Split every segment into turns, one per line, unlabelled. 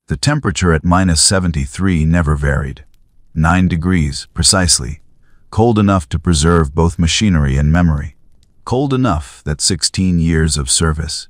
The temperature at -73 never varied. 9 degrees, precisely. Cold enough to preserve both machinery and memory. Cold enough that 16 years of service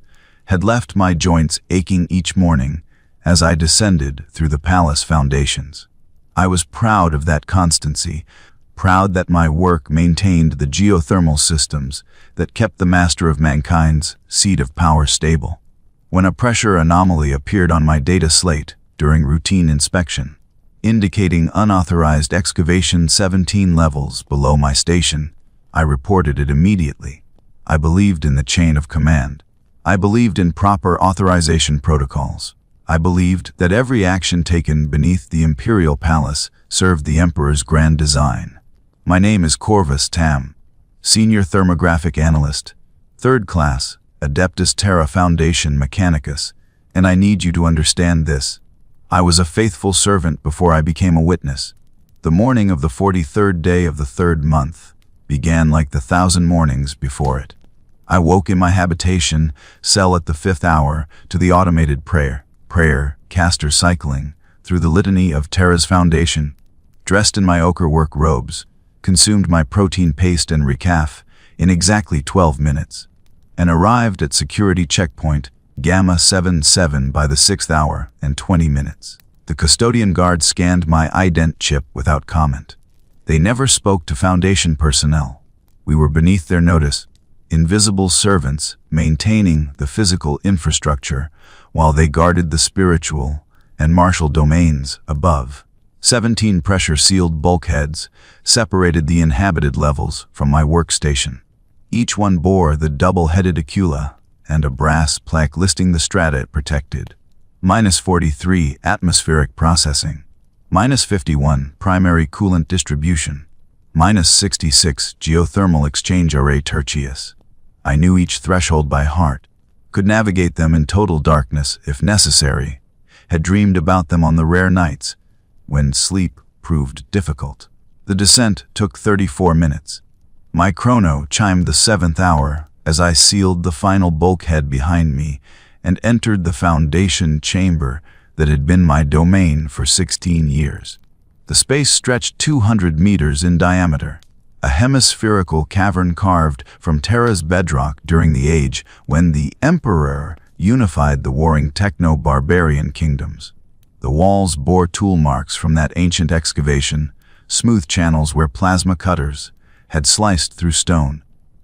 had left my joints aching each morning as I descended through the palace foundations. I was proud of that constancy, proud that my work maintained the geothermal systems that kept the master of mankind's seat of power stable. When a pressure anomaly appeared on my data slate during routine inspection, indicating unauthorized excavation 17 levels below my station, I reported it immediately. I believed in the chain of command. I believed in proper authorization protocols. I believed that every action taken beneath the Imperial Palace served the Emperor's grand design. My name is Corvus Tam, Senior Thermographic Analyst, 3rd Class, Adeptus Terra Foundation Mechanicus, and I need you to understand this. I was a faithful servant before I became a witness. The morning of the 43rd day of the 3rd month began like the 1,000 mornings before it. I woke in my habitation cell at the 5th hour to the automated prayer, caster cycling through the litany of Terra's foundation, dressed in my ochrework robes, consumed my protein paste and recaf in exactly 12 minutes, and arrived at security checkpoint Gamma 77 by the 6th hour and 20 minutes. The custodian guard scanned my ident chip without comment. They never spoke to Foundation personnel. We were beneath their notice, invisible servants maintaining the physical infrastructure while they guarded the spiritual and martial domains above. 17 pressure-sealed bulkheads separated the inhabited levels from my workstation. Each one bore the double-headed Acula and a brass plaque listing the strata it protected. -43 atmospheric processing, -51 primary coolant distribution, -66 geothermal exchange array tertius. I knew each threshold by heart, could navigate them in total darkness if necessary, had dreamed about them on the rare nights when sleep proved difficult. The descent took 34 minutes. My chrono chimed the 7th hour as I sealed the final bulkhead behind me and entered the foundation chamber that had been my domain for 16 years. The space stretched 200 meters in diameter, a hemispherical cavern carved from Terra's bedrock during the age when the Emperor unified the warring techno-barbarian kingdoms. The walls bore tool marks from that ancient excavation, smooth channels where plasma cutters had sliced through stone,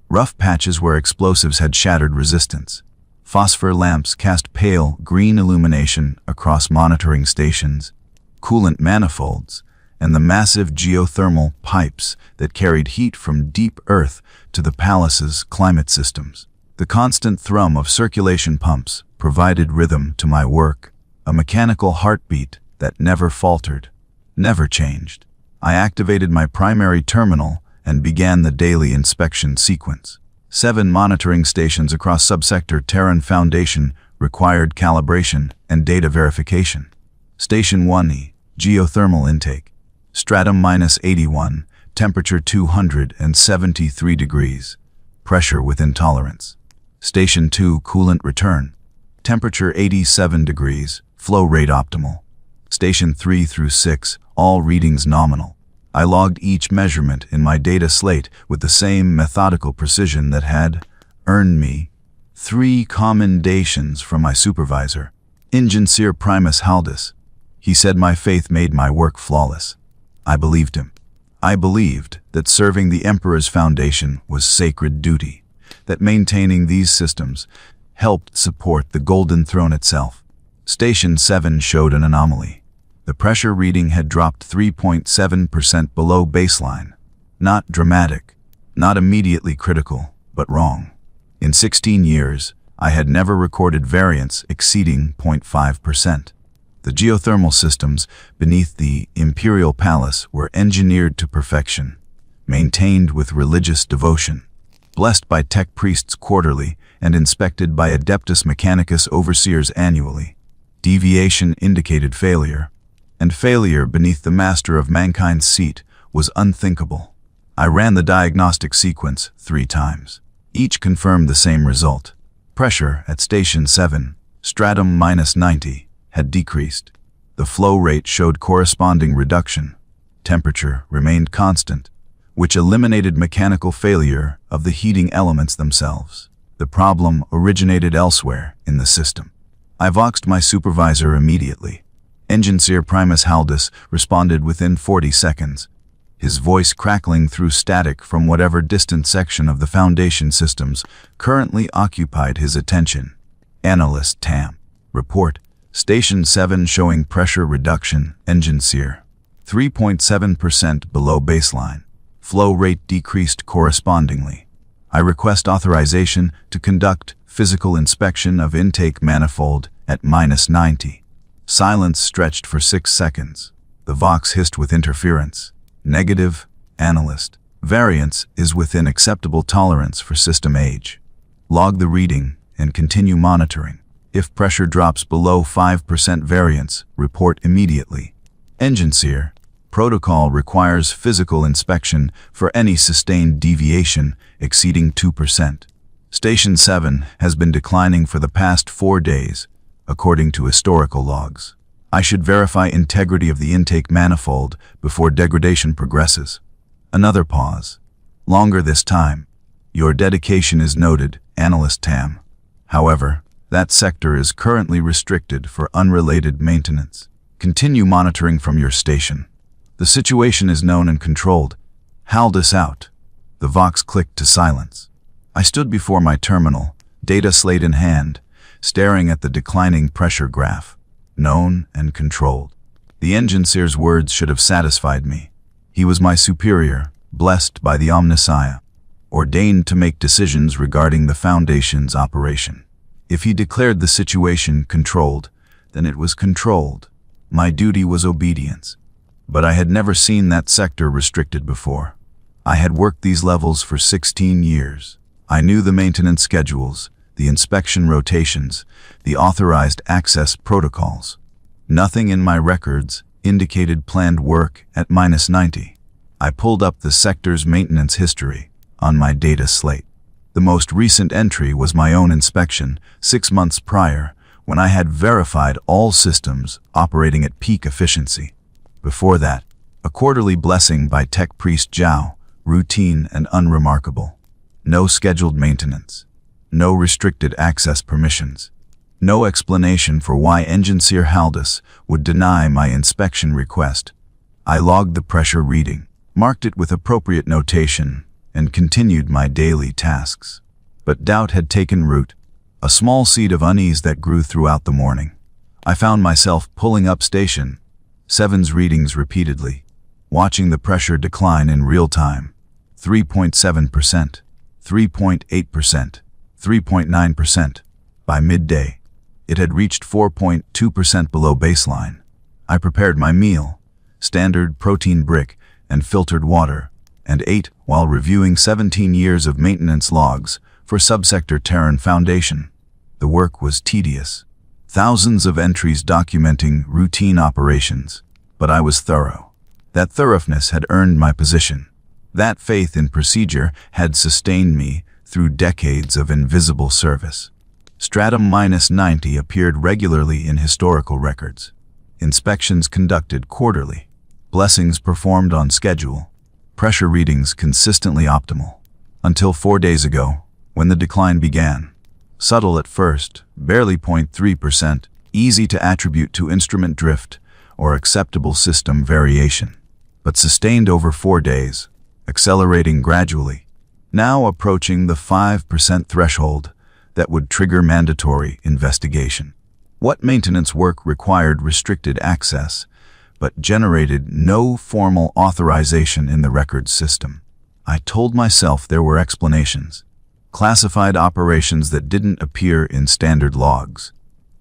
rough patches where explosives had shattered resistance. Phosphor lamps cast pale green illumination across monitoring stations, coolant manifolds, and the massive geothermal pipes that carried heat from deep earth to the palace's climate systems. The constant thrum of circulation pumps provided rhythm to my work, a mechanical heartbeat that never faltered, never changed. I activated my primary terminal and began the daily inspection sequence. 7 monitoring stations across subsector Terran Foundation required calibration and data verification. Station 1E, geothermal intake. Stratum -81, temperature 273 degrees, pressure within tolerance. Station 2, coolant return, temperature 87 degrees, flow rate optimal. Station 3 through 6, all readings nominal. I logged each measurement in my data slate with the same methodical precision that had earned me 3 commendations from my supervisor, Ingensier Primus Haldus. He said my faith made my work flawless. I believed him. I believed that serving the Emperor's foundation was sacred duty, that maintaining these systems helped support the Golden Throne itself. Station 7 showed an anomaly. The pressure reading had dropped 3.7% below baseline. Not dramatic, not immediately critical, but wrong. In 16 years, I had never recorded variance exceeding 0.5%. The geothermal systems beneath the Imperial Palace were engineered to perfection, maintained with religious devotion, blessed by tech priests quarterly and inspected by Adeptus Mechanicus overseers annually. Deviation indicated failure, and failure beneath the master of mankind's seat was unthinkable. I ran the diagnostic sequence 3 times. Each confirmed the same result. Pressure at Station 7, stratum -90, had decreased. The flow rate showed corresponding reduction. Temperature remained constant, which eliminated mechanical failure of the heating elements themselves. The problem originated elsewhere in the system. I voxed my supervisor immediately. Engineer Primus Haldus responded within 40 seconds, his voice crackling through static from whatever distant section of the Foundation systems currently occupied his attention. Analyst Tam. Report. Station 7 showing pressure reduction, Engineer. 3.7% below baseline. Flow rate decreased correspondingly. I request authorization to conduct physical inspection of intake manifold at -90. Silence stretched for 6 seconds. The Vox hissed with interference. Negative, analyst. Variance is within acceptable tolerance for system age. Log the reading and continue monitoring. If pressure drops below 5% variance, report immediately. Engineer. Protocol requires physical inspection for any sustained deviation exceeding 2%. Station 7 has been declining for the past 4 days, according to historical logs. I should verify integrity of the intake manifold before degradation progresses. Another pause. Longer this time. Your dedication is noted, Analyst Tam. However, that sector is currently restricted for unrelated maintenance. Continue monitoring from your station. The situation is known and controlled. Haldus out. The Vox clicked to silence. I stood before my terminal, data slate in hand, staring at the declining pressure graph. Known and controlled. The engineer's words should have satisfied me. He was my superior, blessed by the Omnissiah, ordained to make decisions regarding the Foundation's operation. If he declared the situation controlled, then it was controlled. My duty was obedience. But I had never seen that sector restricted before. I had worked these levels for 16 years. I knew the maintenance schedules, the inspection rotations, the authorized access protocols. Nothing in my records indicated planned work at -90. I pulled up the sector's maintenance history on my data slate. The most recent entry was my own inspection 6 months prior, when I had verified all systems operating at peak efficiency. Before that, a quarterly blessing by Tech Priest Zhao, routine and unremarkable. No scheduled maintenance. No restricted access permissions. No explanation for why Engineer Haldus would deny my inspection request. I logged the pressure reading, marked it with appropriate notation, and continued my daily tasks. But doubt had taken root, a small seed of unease that grew throughout the morning. I found myself pulling up Station 7's readings repeatedly, watching the pressure decline in real time. 3.7%, 3.8%, 3.9%. By midday, it had reached 4.2% below baseline. I prepared my meal, standard protein brick and filtered water, and ate while reviewing 17 years of maintenance logs for Subsector Terran Foundation. The work was tedious. Thousands of entries documenting routine operations, but I was thorough. That thoroughness had earned my position. That faith in procedure had sustained me through decades of invisible service. Stratum -90 appeared regularly in historical records. Inspections conducted quarterly. Blessings performed on schedule. Pressure readings consistently optimal. Until 4 days ago, when the decline began. Subtle at first, barely 0.3%, easy to attribute to instrument drift or acceptable system variation. But sustained over 4 days, accelerating gradually, now approaching the 5% threshold that would trigger mandatory investigation. What maintenance work required restricted access, but generated no formal authorization in the records system? I told myself there were explanations. Classified operations that didn't appear in standard logs.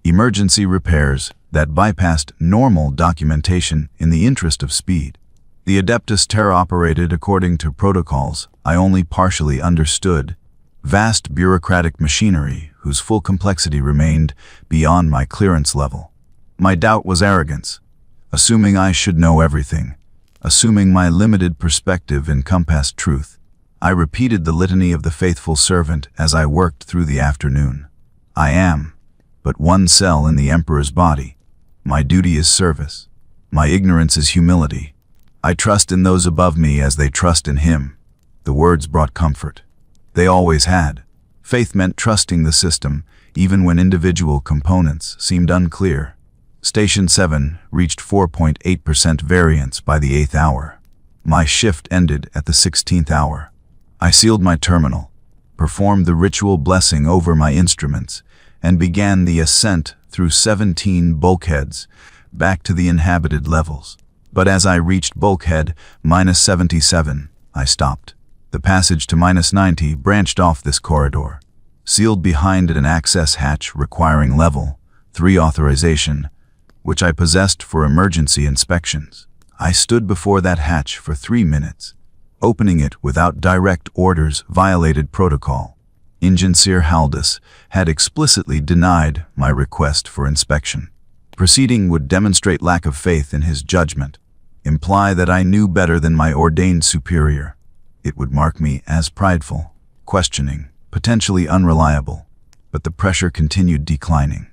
Emergency repairs that bypassed normal documentation in the interest of speed. The Adeptus Terra operated according to protocols I only partially understood. Vast bureaucratic machinery whose full complexity remained beyond my clearance level. My doubt was arrogance, assuming I should know everything, assuming my limited perspective encompassed truth. I repeated the litany of the faithful servant as I worked through the afternoon. I am but one cell in the Emperor's body, My duty is service. My ignorance is humility. I trust in those above me as they trust in him. The words brought comfort. They always had. Faith meant trusting the system, even when individual components seemed unclear. Station 7 reached 4.8% variance by the 8th hour. My shift ended at the 16th hour. I sealed my terminal, performed the ritual blessing over my instruments, and began the ascent through 17 bulkheads back to the inhabited levels. But as I reached bulkhead -77, I stopped. The passage to -90 branched off this corridor, sealed behind an access hatch requiring level 3 authorization, which I possessed for emergency inspections. I stood before that hatch for 3 minutes. Opening it without direct orders violated protocol. Engineer Haldus had explicitly denied my request for inspection. Proceeding would demonstrate lack of faith in his judgment, imply that I knew better than my ordained superior. It would mark me as prideful, questioning, potentially unreliable. But the pressure continued declining.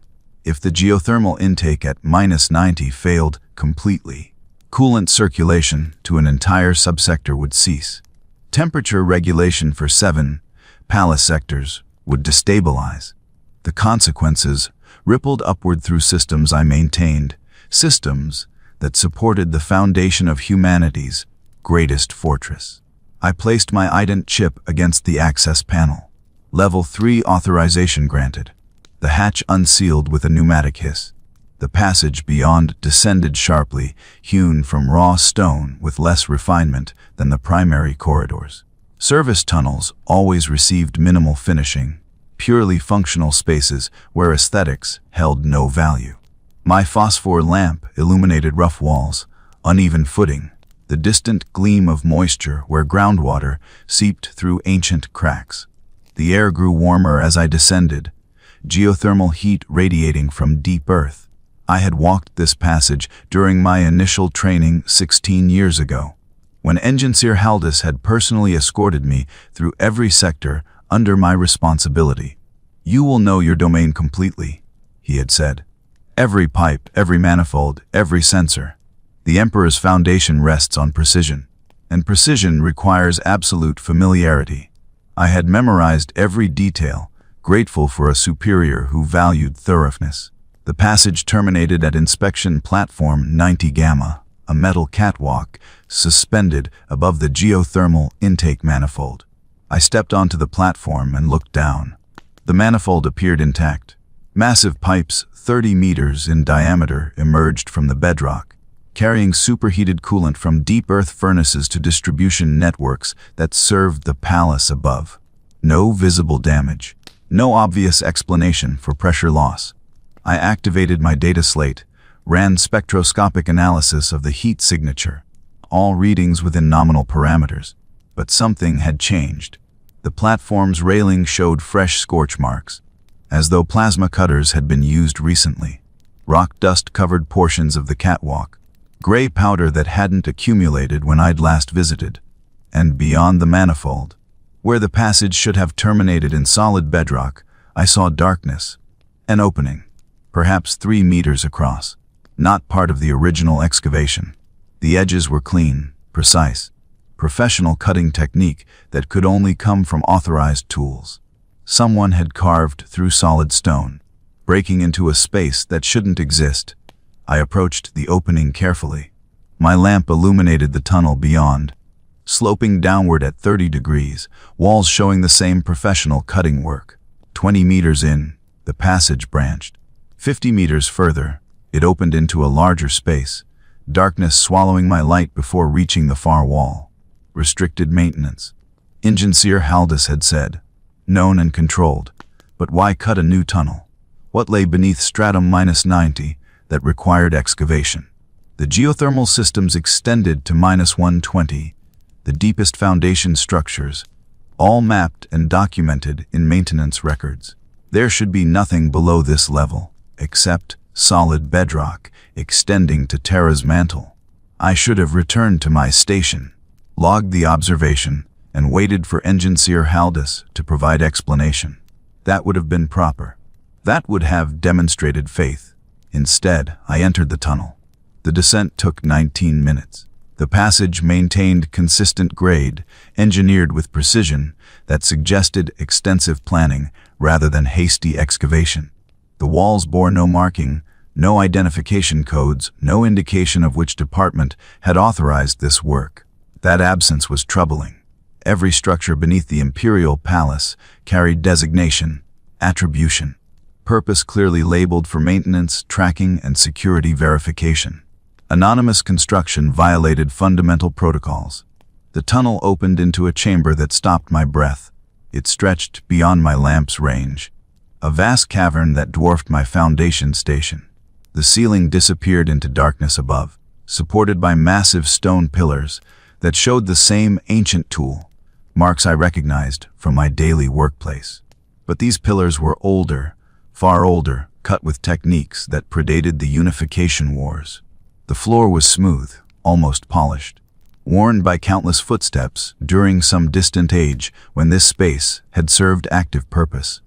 If the geothermal intake at -90 failed completely, coolant circulation to an entire subsector would cease. Temperature regulation for 7 palace sectors would destabilize. The consequences rippled upward through systems I maintained, systems that supported the foundation of humanity's greatest fortress. I placed my ident chip against the access panel. Level 3 authorization granted. The hatch unsealed with a pneumatic hiss. The passage beyond descended sharply, hewn from raw stone with less refinement than the primary corridors. Service tunnels always received minimal finishing, purely functional spaces where aesthetics held no value. My phosphor lamp illuminated rough walls, uneven footing, the distant gleam of moisture where groundwater seeped through ancient cracks. The air grew warmer as I descended, geothermal heat radiating from deep earth. I had walked this passage during my initial training 16 years ago, when Engineer Haldus had personally escorted me through every sector under my responsibility. "You will know your domain completely," he had said. "Every pipe, every manifold, every sensor. The Emperor's foundation rests on precision, and precision requires absolute familiarity." I had memorized every detail, grateful for a superior who valued thoroughness. The passage terminated at inspection platform 90 Gamma, a metal catwalk suspended above the geothermal intake manifold. I stepped onto the platform and looked down. The manifold appeared intact. Massive pipes 30 meters in diameter emerged from the bedrock, carrying superheated coolant from deep earth furnaces to distribution networks that served the palace above. No visible damage, no obvious explanation for pressure loss. I activated my data slate, ran spectroscopic analysis of the heat signature, all readings within nominal parameters. But something had changed. The platform's railing showed fresh scorch marks, as though plasma cutters had been used recently. Rock dust covered portions of the catwalk, gray powder that hadn't accumulated when I'd last visited. And beyond the manifold, where the passage should have terminated in solid bedrock, I saw darkness, an opening, perhaps 3 meters across, not part of the original excavation. The edges were clean, precise, professional cutting technique that could only come from authorized tools. Someone had carved through solid stone, breaking into a space that shouldn't exist. I approached the opening carefully. My lamp illuminated the tunnel beyond, sloping downward at 30 degrees, walls showing the same professional cutting work. 20 meters in, the passage branched. 50 meters further, it opened into a larger space, darkness swallowing my light before reaching the far wall. Restricted maintenance. Engineer Haldus had said. Known and controlled. But why cut a new tunnel? What lay beneath stratum -90 that required excavation? The geothermal systems extended to -120, the deepest foundation structures, all mapped and documented in maintenance records. There should be nothing below this level, except solid bedrock extending to Terra's mantle. I should have returned to my station, logged the observation, and waited for Engineer Haldus to provide explanation. That would have been proper. That would have demonstrated faith. Instead, I entered the tunnel. The descent took 19 minutes. The passage maintained consistent grade, engineered with precision that suggested extensive planning rather than hasty excavation. The walls bore no marking, no identification codes, no indication of which department had authorized this work. That absence was troubling. Every structure beneath the Imperial Palace carried designation, attribution, purpose clearly labeled for maintenance, tracking, and security verification. Anonymous construction violated fundamental protocols. The tunnel opened into a chamber that stopped my breath. It stretched beyond my lamp's range. A vast cavern that dwarfed my foundation station. The ceiling disappeared into darkness above, supported by massive stone pillars that showed the same ancient tool, marks I recognized from my daily workplace. But these pillars were older, far older, cut with techniques that predated the unification wars. The floor was smooth, almost polished, worn by countless footsteps during some distant age when this space had served active purpose.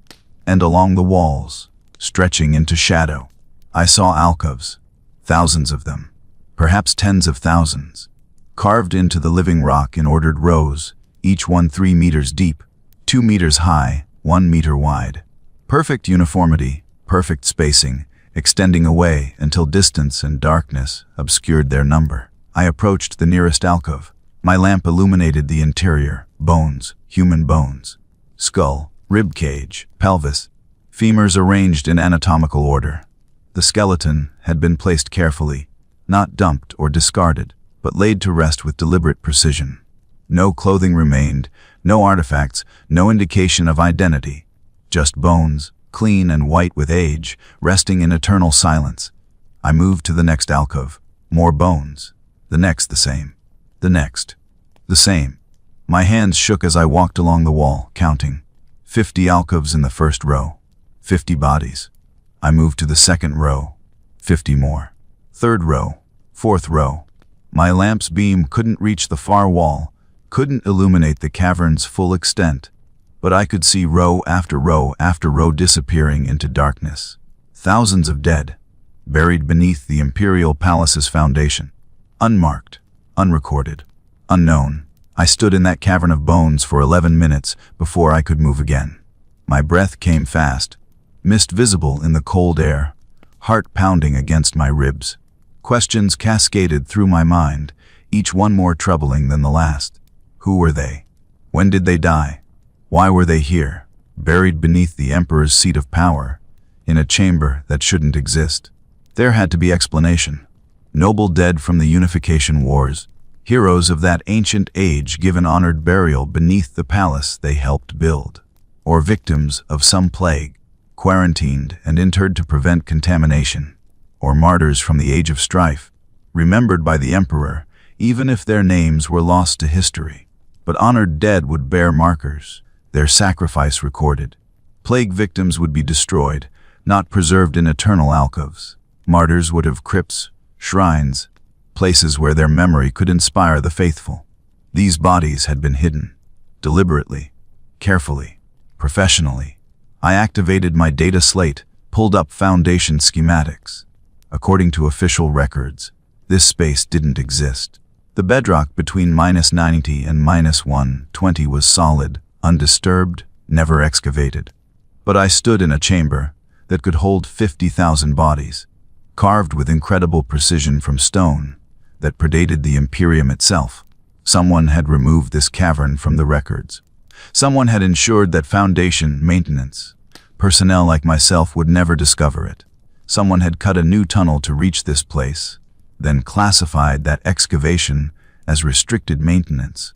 And along the walls, stretching into shadow, I saw alcoves, thousands of them, perhaps tens of thousands, carved into the living rock in ordered rows, each one 3 meters deep, 2 meters high, 1 meter wide. Perfect uniformity, perfect spacing, extending away until distance and darkness obscured their number. I approached the nearest alcove. My lamp illuminated the interior, bones, human bones, skull, rib cage, pelvis, femurs arranged in anatomical order. The skeleton had been placed carefully, not dumped or discarded, but laid to rest with deliberate precision. No clothing remained, no artifacts, no indication of identity, just bones, clean and white with age, resting in eternal silence. I moved to the next alcove. More bones. The next the same. The next. The same. My hands shook as I walked along the wall, counting. 50 alcoves in the first row. 50 bodies. I moved to the second row. 50 more. Third row. Fourth row. My lamp's beam couldn't reach the far wall, couldn't illuminate the cavern's full extent, but I could see row after row after row disappearing into darkness. Thousands of dead, buried beneath the Imperial Palace's foundation. Unmarked, unrecorded, unknown. I stood in that cavern of bones for 11 minutes before I could move again. My breath came fast, mist visible in the cold air, heart pounding against my ribs. Questions cascaded through my mind, each one more troubling than the last. Who were they? When did they die? Why were they here, buried beneath the Emperor's seat of power, in a chamber that shouldn't exist? There had to be explanation. Noble dead from the unification wars, heroes of that ancient age given honored burial beneath the palace they helped build, or victims of some plague, quarantined and interred to prevent contamination, or martyrs from the age of strife, remembered by the Emperor, even if their names were lost to history. But honored dead would bear markers, their sacrifice recorded. Plague victims would be destroyed, not preserved in eternal alcoves. Martyrs would have crypts, shrines, places where their memory could inspire the faithful. These bodies had been hidden, deliberately, carefully, professionally. I activated my data slate, pulled up foundation schematics. According to official records, this space didn't exist. The bedrock between -90 and -120 was solid, undisturbed, never excavated. But I stood in a chamber that could hold 50,000 bodies, carved with incredible precision from stone that predated the Imperium itself. Someone had removed this cavern from the records. Someone had ensured that foundation maintenance, personnel like myself would never discover it. Someone had cut a new tunnel to reach this place, then classified that excavation as restricted maintenance,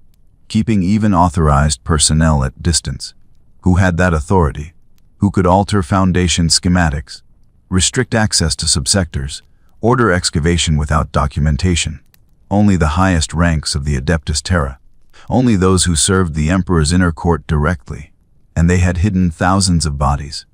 keeping even authorized personnel at distance. Who had that authority? Who could alter foundation schematics, restrict access to subsectors, order excavation without documentation? Only the highest ranks of the Adeptus Terra, only those who served the Emperor's inner court directly, and they had hidden thousands of bodies.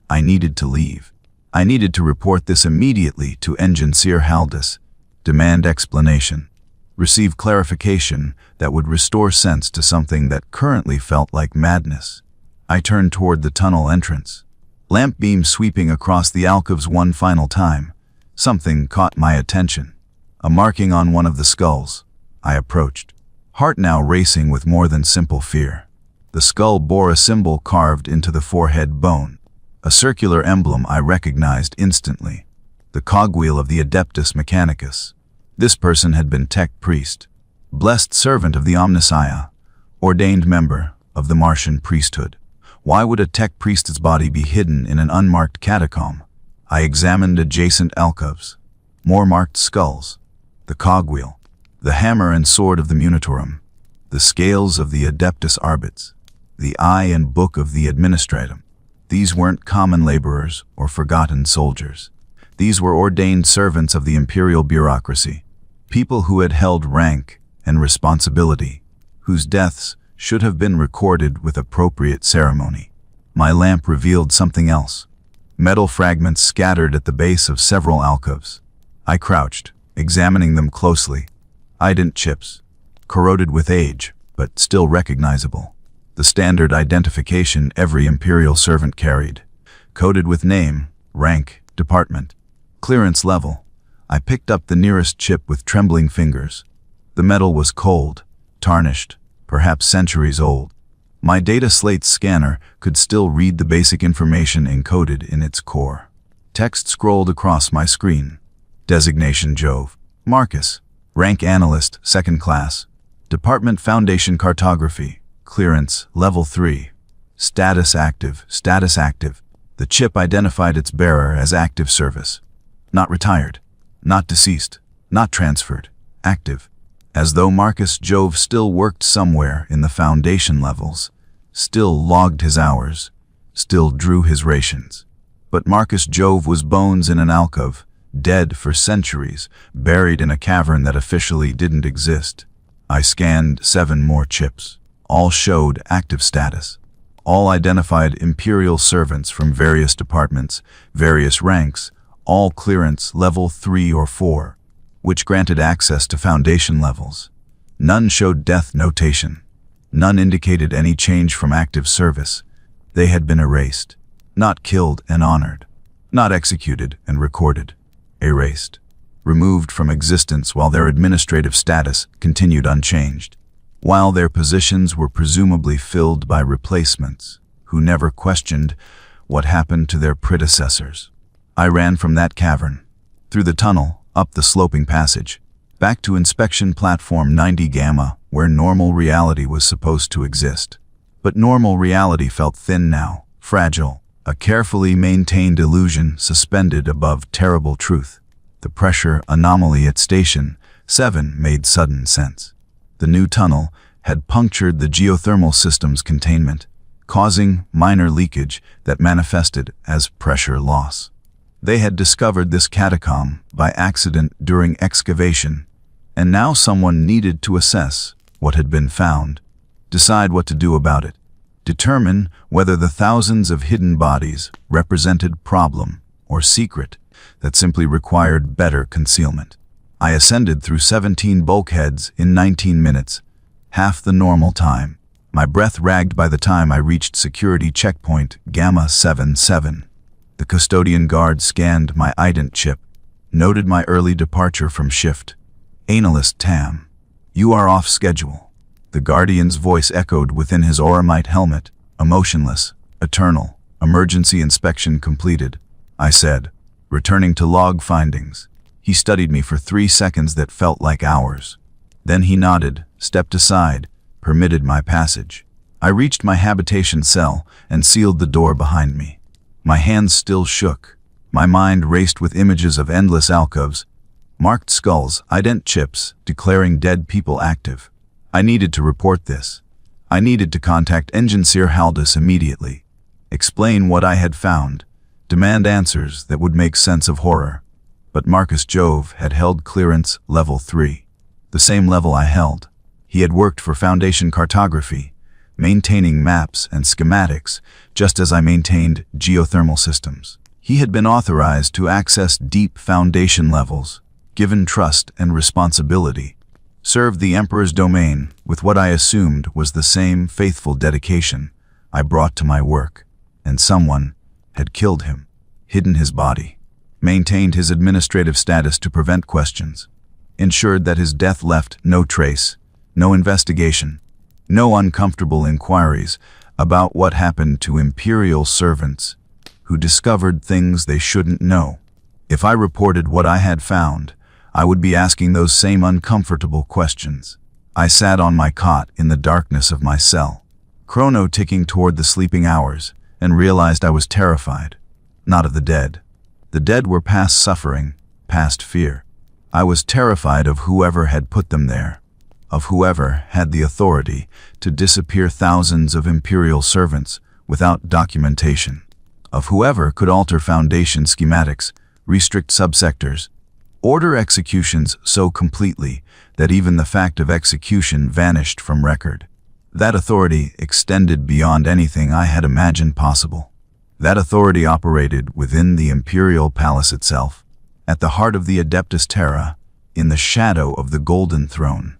I needed to leave. I needed to report this immediately to Engineer Haldus, demand explanation, receive clarification that would restore sense to something that currently felt like madness. I turned toward the tunnel entrance, lamp beam sweeping across the alcoves one final time, Something caught my attention. A marking on one of the skulls. I approached, heart now racing with more than simple fear. The skull bore a symbol carved into the forehead bone, a circular emblem I recognized instantly. The cogwheel of the Adeptus Mechanicus. This person had been tech priest, blessed servant of the Omnissiah, ordained member of the Martian priesthood. Why would a tech priest's body be hidden in an unmarked catacomb? I examined adjacent alcoves. More marked skulls. The cogwheel. The hammer and sword of the Munitorum. The scales of the Adeptus Arbits. The eye and book of the Administratum. These weren't common laborers or forgotten soldiers. These were ordained servants of the imperial bureaucracy, people who had held rank and responsibility, whose deaths should have been recorded with appropriate ceremony. My lamp revealed something else. Metal fragments scattered at the base of several alcoves. I crouched, examining them closely. Ident chips, corroded with age, but still recognizable. The standard identification every imperial servant carried, coded with name, rank, department, clearance level. I picked up the nearest chip with trembling fingers. The metal was cold, tarnished, perhaps centuries old. My data slate scanner could still read the basic information encoded in its core. Text scrolled across my screen. Designation Jove. Marcus. Rank Analyst, 2nd Class. Department Foundation Cartography. Clearance, Level 3. Status active, status active. The chip identified its bearer as active service. Not retired. Not deceased. Not transferred. Active. As though Marcus Jove still worked somewhere in the foundation levels, still logged his hours, still drew his rations. But Marcus Jove was bones in an alcove, dead for centuries, buried in a cavern that officially didn't exist. I scanned 7 more chips. All showed active status. All identified imperial servants from various departments, various ranks, all clearance level 3 or 4. Which granted access to foundation levels. None showed death notation. None indicated any change from active service. They had been erased. Not killed and honored. Not executed and recorded. Erased. Removed from existence while their administrative status continued unchanged. While their positions were presumably filled by replacements, who never questioned what happened to their predecessors. I ran from that cavern, through the tunnel, up the sloping passage, back to inspection platform 90 Gamma, where normal reality was supposed to exist. But normal reality felt thin now, fragile, a carefully maintained illusion suspended above terrible truth. The pressure anomaly at Station 7 made sudden sense. The new tunnel had punctured the geothermal system's containment, causing minor leakage that manifested as pressure loss. They had discovered this catacomb by accident during excavation, and now someone needed to assess what had been found, decide what to do about it, determine whether the thousands of hidden bodies represented problem or secret that simply required better concealment. I ascended through 17 bulkheads in 19 minutes, half the normal time, my breath ragged by the time I reached security checkpoint Gamma 77. The custodian guard scanned my ident chip, noted my early departure from shift. Analyst Tam, you are off schedule. The guardian's voice echoed within his auramite helmet, emotionless, eternal. Emergency inspection completed, I said, returning to log findings. He studied me for 3 seconds that felt like hours. Then he nodded, stepped aside, permitted my passage. I reached my habitation cell and sealed the door behind me. My hands still shook. My mind raced with images of endless alcoves, marked skulls, ident chips, declaring dead people active. I needed to report this. I needed to contact Engineer Haldus immediately, explain what I had found, demand answers that would make sense of horror. But Marcus Jove had held clearance level 3, the same level I held. He had worked for Foundation Cartography, maintaining maps and schematics, just as I maintained geothermal systems. He had been authorized to access deep foundation levels, given trust and responsibility, served the Emperor's domain with what I assumed was the same faithful dedication I brought to my work, and someone had killed him, hidden his body. maintained his administrative status to prevent questions, ensured that his death left no trace, no investigation, no uncomfortable inquiries about what happened to Imperial servants who discovered things they shouldn't know. If I reported what I had found, I would be asking those same uncomfortable questions. I sat on my cot in the darkness of my cell, chrono ticking toward the sleeping hours, and realized I was terrified. Not of the dead. The dead were past suffering, past fear. I was terrified of whoever had put them there, of whoever had the authority to disappear thousands of Imperial servants without documentation, of whoever could alter Foundation schematics, restrict subsectors, order executions so completely that even the fact of execution vanished from record. That authority extended beyond anything I had imagined possible. That authority operated within the Imperial Palace itself, at the heart of the Adeptus Terra, in the shadow of the Golden Throne.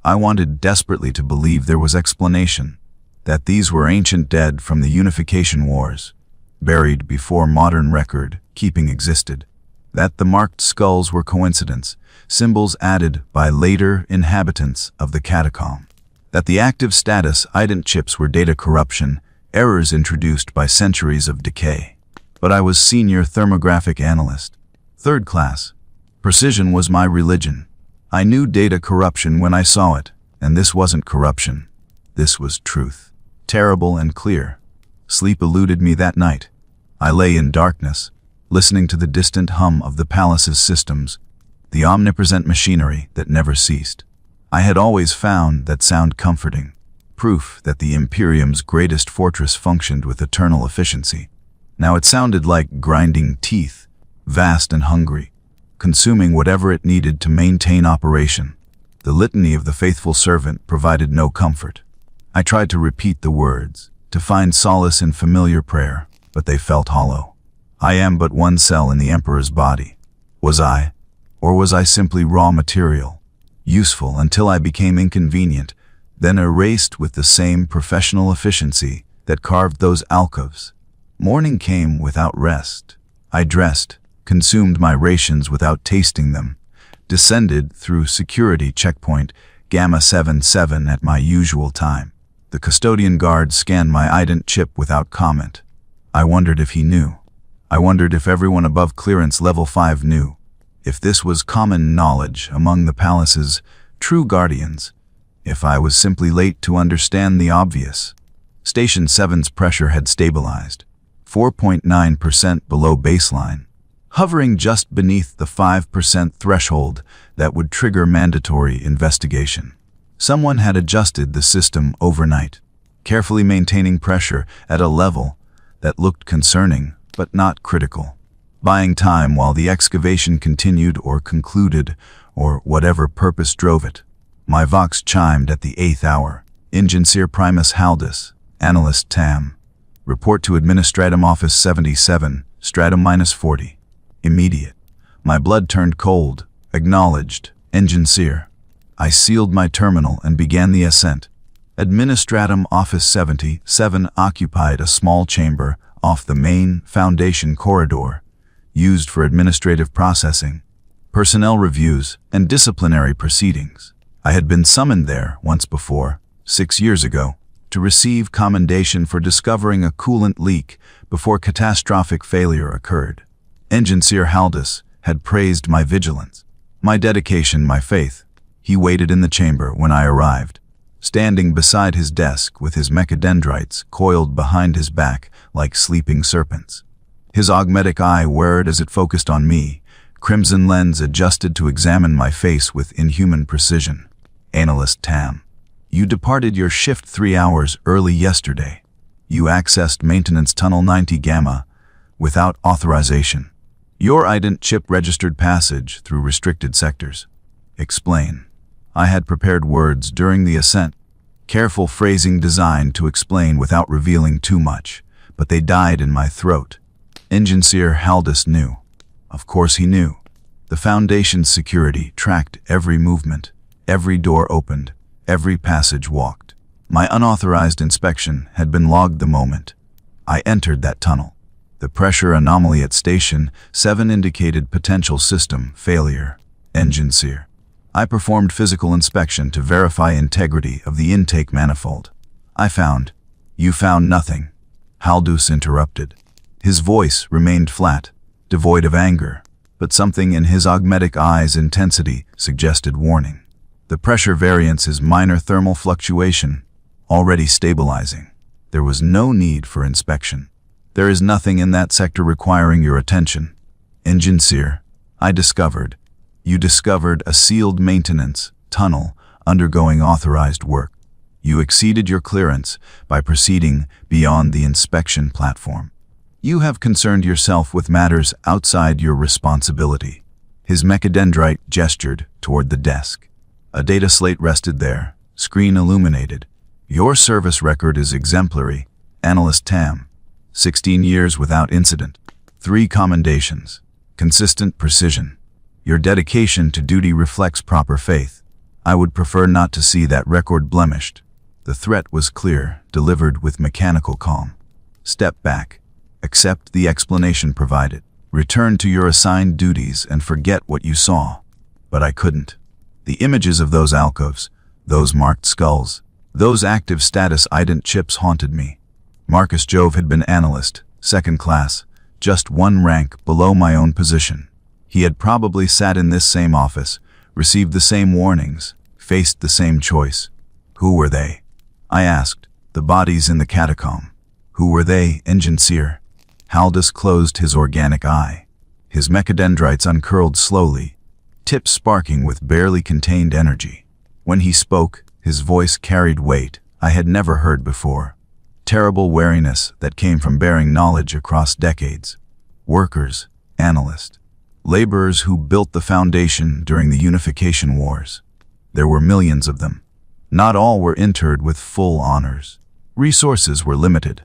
I wanted desperately to believe there was explanation, that these were ancient dead from the Unification Wars, buried before modern record-keeping existed, that the marked skulls were coincidence, symbols added by later inhabitants of the catacomb, that the active status ident chips were data corruption, errors introduced by centuries of decay. But I was senior thermographic analyst, third class. Precision was my religion. I knew data corruption when I saw it, and this wasn't corruption. This was truth, terrible and clear. Sleep eluded me that night. I lay in darkness, listening to the distant hum of the palace's systems, the omnipresent machinery that never ceased. I had always found that sound comforting, proof that the Imperium's greatest fortress functioned with eternal efficiency. Now it sounded like grinding teeth, vast and hungry, consuming whatever it needed to maintain operation. The litany of the faithful servant provided no comfort. I tried to repeat the words, to find solace in familiar prayer, but they felt hollow. I am but one cell in the Emperor's body. Was I? Or was I simply raw material, useful until I became inconvenient, then erased with the same professional efficiency that carved those alcoves? Morning came without rest. I dressed, consumed my rations without tasting them, descended through security checkpoint Gamma 77 at my usual time. The custodian guard scanned my ident chip without comment. I wondered if he knew. I wondered if everyone above clearance level 5 knew. If this was common knowledge among the palace's true guardians. If I was simply late to understand the obvious. Station 7's pressure had stabilized, 4.9% below baseline, hovering just beneath the 5% threshold that would trigger mandatory investigation. Someone had adjusted the system overnight, carefully maintaining pressure at a level that looked concerning but not critical, buying time while the excavation continued or concluded, or whatever purpose drove it. My vox chimed at the 8th hour. Ingensier Primus Haldus, Analyst Tam. Report to Administratum Office 77, Stratum -40. Immediate. My blood turned cold. Acknowledged. Ingensier. I sealed my terminal and began the ascent. Administratum Office 77 occupied a small chamber off the main Foundation corridor, used for administrative processing, personnel reviews, and disciplinary proceedings. I had been summoned there once before, 6 years ago, to receive commendation for discovering a coolant leak before catastrophic failure occurred. Ingensier Haldus had praised my vigilance, my dedication, my faith. He waited in the chamber when I arrived, standing beside his desk with his mechadendrites coiled behind his back like sleeping serpents. His augmetic eye whirred as it focused on me, crimson lens adjusted to examine my face with inhuman precision. Analyst Tam. You departed your shift 3 hours early yesterday. You accessed Maintenance Tunnel 90 Gamma without authorization. Your ident chip registered passage through restricted sectors. Explain. I had prepared words during the ascent, careful phrasing designed to explain without revealing too much, but they died in my throat. Ingensier Haldus knew. Of course he knew. The Foundation's security tracked every movement, every door opened, every passage walked. My unauthorized inspection had been logged the moment I entered that tunnel. The pressure anomaly at Station 7 indicated potential system failure. Engine sear. I performed physical inspection to verify integrity of the intake manifold. You found nothing. Haldus interrupted. His voice remained flat, devoid of anger, but something in his augmetic eye's intensity suggested warning. The pressure variance is minor thermal fluctuation, already stabilizing. There was no need for inspection. There is nothing in that sector requiring your attention. Engine sear, you discovered a sealed maintenance tunnel undergoing authorized work. You exceeded your clearance by proceeding beyond the inspection platform. You have concerned yourself with matters outside your responsibility. His mechadendrite gestured toward the desk. A data slate rested there, screen illuminated. Your service record is exemplary, Analyst Tam. 16 years without incident. 3 commendations. Consistent precision. Your dedication to duty reflects proper faith. I would prefer not to see that record blemished. The threat was clear, delivered with mechanical calm. Step back. Accept the explanation provided. Return to your assigned duties and forget what you saw. But I couldn't. The images of those alcoves, those marked skulls, those active status ident chips haunted me. Marcus Jove had been analyst, second class, just 1 rank below my own position. He had probably sat in this same office, received the same warnings, faced the same choice. Who were they? I asked. The bodies in the catacomb. Who were they, Engine sear? Haldus closed his organic eye. His mechadendrites uncurled slowly, tips sparking with barely contained energy. When he spoke, his voice carried weight I had never heard before. Terrible wariness that came from bearing knowledge across decades. Workers, analysts, laborers who built the foundation during the unification wars. There were millions of them. Not all were interred with full honors. Resources were limited.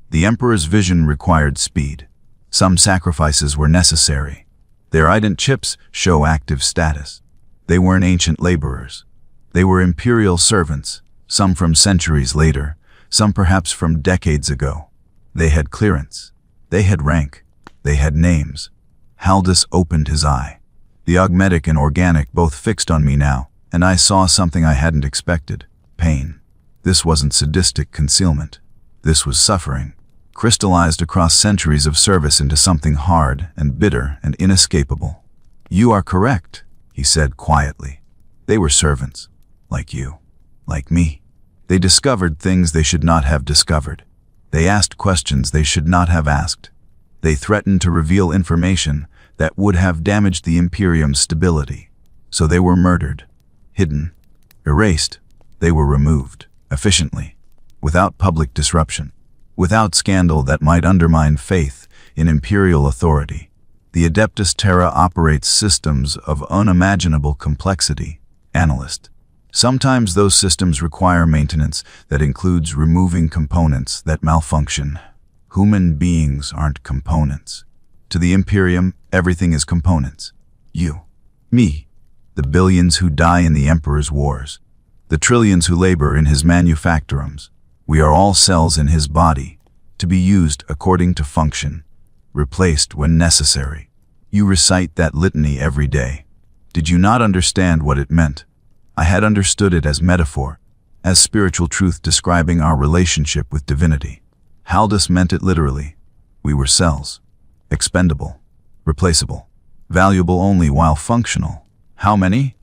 The Emperor's vision required speed. Some sacrifices were necessary. Their ident chips show active status. They weren't ancient laborers. They were Imperial servants, some from centuries later, some perhaps from decades ago. They had clearance. They had rank. They had names. Haldus opened his eye. The augmetic and organic both fixed on me now, and I saw something I hadn't expected. Pain. This wasn't sadistic concealment. This was suffering, crystallized across centuries of service into something hard and bitter and inescapable. You are correct, he said quietly. They were servants, like you, like me. They discovered things they should not have discovered. They asked questions they should not have asked. They threatened to reveal information that would have damaged the Imperium's stability. So they were murdered, hidden, erased. They were removed, efficiently, without public disruption, without scandal that might undermine faith in Imperial authority. The Adeptus Terra operates systems of unimaginable complexity, Analyst. Sometimes those systems require maintenance that includes removing components that malfunction. Human beings aren't components. To the Imperium, everything is components. You, me, the billions who die in the Emperor's wars, the trillions who labor in his manufactorums. We are all cells in his body, to be used according to function, replaced when necessary. You recite that litany every day. Did you not understand what it meant? I had understood it as metaphor, as spiritual truth describing our relationship with divinity. Haldus meant it literally. We were cells, expendable, replaceable, valuable only while functional. How many?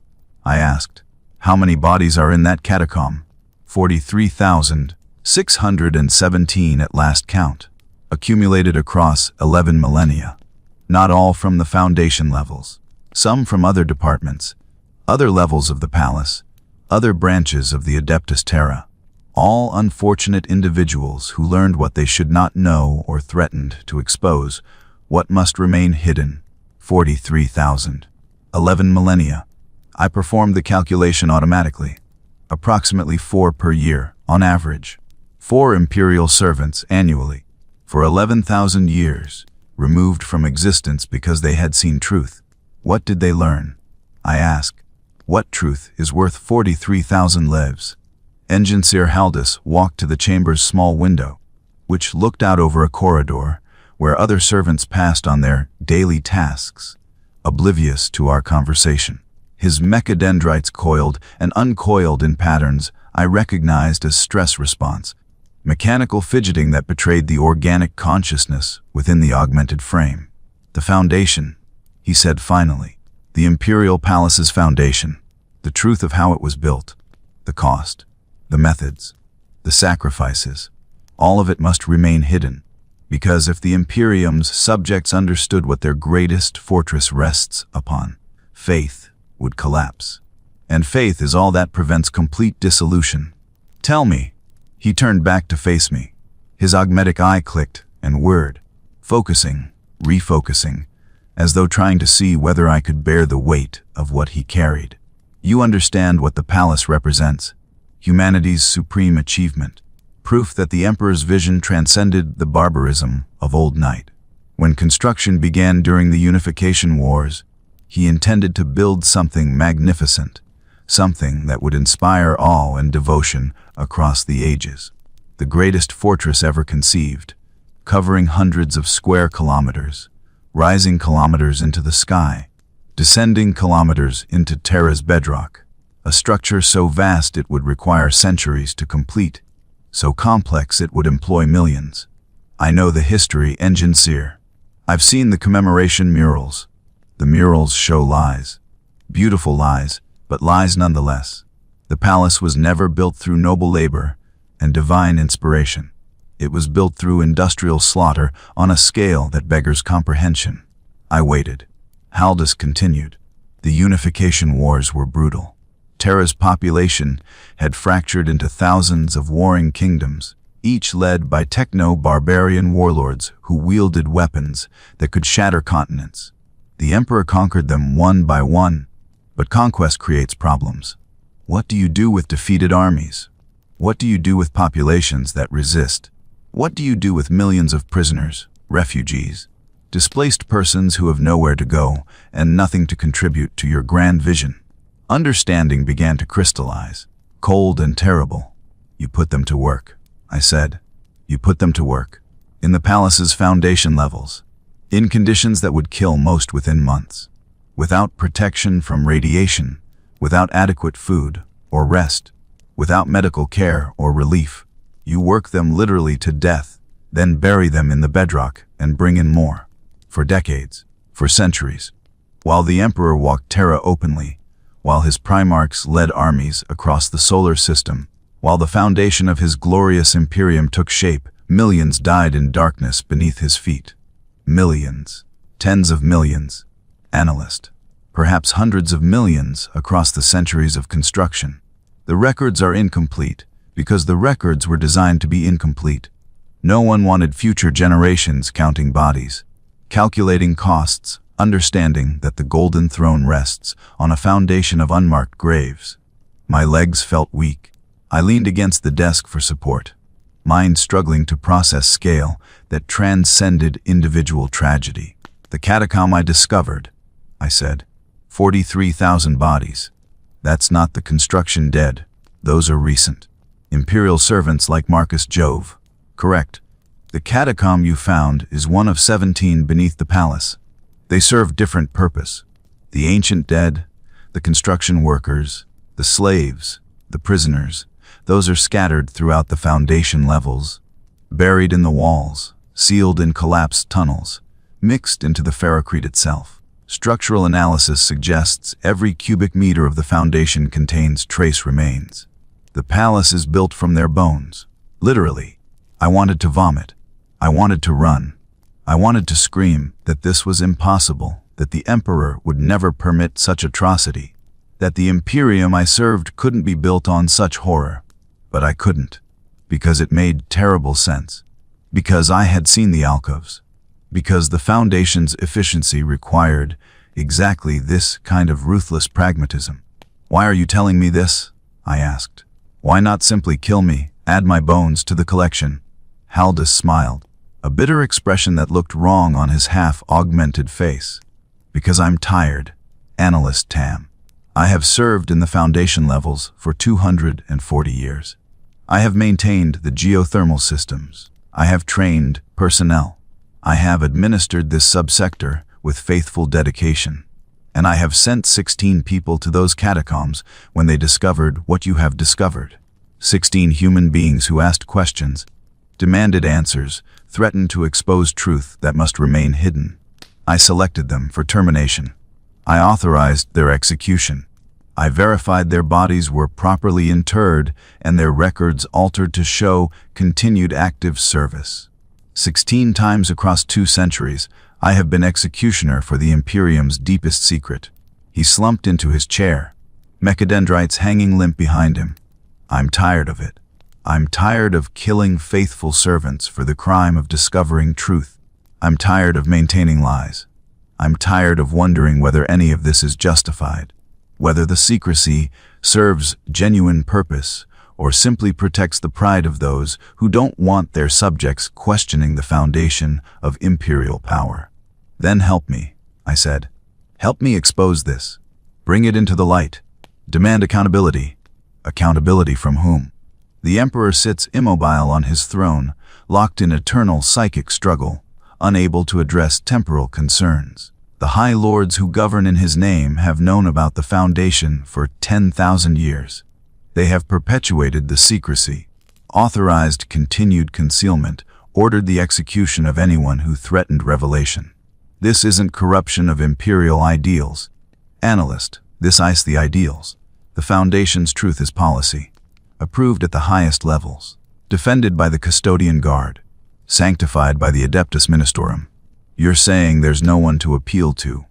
I asked. How many bodies are in that catacomb? 43,617 at last count, accumulated across 11 millennia. Not all from the foundation levels, some from other departments, other levels of the palace, other branches of the Adeptus Terra. All unfortunate individuals who learned what they should not know or threatened to expose what must remain hidden. 43,000. 11 millennia. I performed the calculation automatically. Approximately 4 per year, on average. 4 Imperial servants annually, for 11,000 years, removed from existence because they had seen truth. What did they learn? I asked. What truth is worth 43,000 lives? Engineer Haldus walked to the chamber's small window, which looked out over a corridor where other servants passed on their daily tasks, oblivious to our conversation. His mechadendrites coiled and uncoiled in patterns I recognized as stress response, mechanical fidgeting that betrayed the organic consciousness within the augmented frame. The foundation, he said finally. The Imperial Palace's foundation. The truth of how it was built. The cost. The methods. The sacrifices. All of it must remain hidden. Because if the Imperium's subjects understood what their greatest fortress rests upon, faith would collapse. And faith is all that prevents complete dissolution. Tell me. He turned back to face me. His augmetic eye clicked and whirred, focusing, refocusing, as though trying to see whether I could bear the weight of what he carried. You understand what the palace represents. Humanity's supreme achievement. Proof that the Emperor's vision transcended the barbarism of old night. When construction began during the Unification Wars, he intended to build something magnificent, something that would inspire awe and devotion across the ages. The greatest fortress ever conceived, covering hundreds of square kilometers, rising kilometers into the sky, descending kilometers into Terra's bedrock, a structure so vast it would require centuries to complete, so complex it would employ millions. I know the history engine seer. I've seen the commemoration murals. The murals show lies. Beautiful lies, but lies nonetheless. The palace was never built through noble labor and divine inspiration. It was built through industrial slaughter on a scale that beggars comprehension. I waited. Haldus continued. The Unification Wars were brutal. Terra's population had fractured into thousands of warring kingdoms, each led by techno-barbarian warlords who wielded weapons that could shatter continents. The Emperor conquered them one by one, but conquest creates problems. What do you do with defeated armies? What do you do with populations that resist? What do you do with millions of prisoners, refugees, displaced persons who have nowhere to go and nothing to contribute to your grand vision? Understanding began to crystallize, cold and terrible. You put them to work, I said. You put them to work, in the palace's foundation levels, in conditions that would kill most within months, without protection from radiation, without adequate food or rest, without medical care or relief. You work them literally to death, then bury them in the bedrock and bring in more. For decades, for centuries, while the Emperor walked Terra openly, while his primarchs led armies across the solar system, while the foundation of his glorious Imperium took shape, millions died in darkness beneath his feet. Millions, tens of millions, analyst, perhaps hundreds of millions across the centuries of construction. The records are incomplete because the records were designed to be incomplete. No one wanted future generations counting bodies, calculating costs, understanding that the Golden Throne rests on a foundation of unmarked graves. My legs felt weak. I leaned against the desk for support, mind struggling to process scale that transcended individual tragedy. The catacomb I discovered, I said. 43,000 bodies. That's not the construction dead. Those are recent. Imperial servants like Marcus Jove. Correct. The catacomb you found is one of 17 beneath the palace. They serve different purpose. The ancient dead, the construction workers, the slaves, the prisoners, those are scattered throughout the foundation levels, buried in the walls, sealed in collapsed tunnels, mixed into the ferrocrete itself. Structural analysis suggests every cubic meter of the foundation contains trace remains. The palace is built from their bones. Literally. I wanted to vomit. I wanted to run. I wanted to scream that this was impossible, that the Emperor would never permit such atrocity, that the Imperium I served couldn't be built on such horror. But I couldn't, because it made terrible sense, because I had seen the alcoves, because the Foundation's efficiency required exactly this kind of ruthless pragmatism. Why are you telling me this? I asked. Why not simply kill me, add my bones to the collection? Haldus smiled, a bitter expression that looked wrong on his half-augmented face. Because I'm tired, Analyst Tam. I have served in the Foundation levels for 240 years. I have maintained the geothermal systems. I have trained personnel. I have administered this subsector with faithful dedication, and I have sent 16 people to those catacombs when they discovered what you have discovered. 16 human beings who asked questions, demanded answers, threatened to expose truth that must remain hidden. I selected them for termination. I authorized their execution. I verified their bodies were properly interred and their records altered to show continued active service. 16 times across 2 centuries, I have been executioner for the Imperium's deepest secret. He slumped into his chair, mechadendrites hanging limp behind him. I'm tired of it. I'm tired of killing faithful servants for the crime of discovering truth. I'm tired of maintaining lies. I'm tired of wondering whether any of this is justified, whether the secrecy serves genuine purpose or simply protects the pride of those who don't want their subjects questioning the foundation of imperial power. Then help me, I said. Help me expose this. Bring it into the light. Demand accountability. Accountability from whom? The Emperor sits immobile on his throne, locked in eternal psychic struggle, unable to address temporal concerns. The High Lords who govern in his name have known about the Foundation for 10,000 years. They have perpetuated the secrecy, authorized continued concealment, ordered the execution of anyone who threatened revelation. This isn't corruption of imperial ideals. Analyst, this is the ideals. The Foundation's truth is policy, approved at the highest levels, defended by the Custodian Guard, sanctified by the Adeptus Ministorum. You're saying there's no one to appeal to.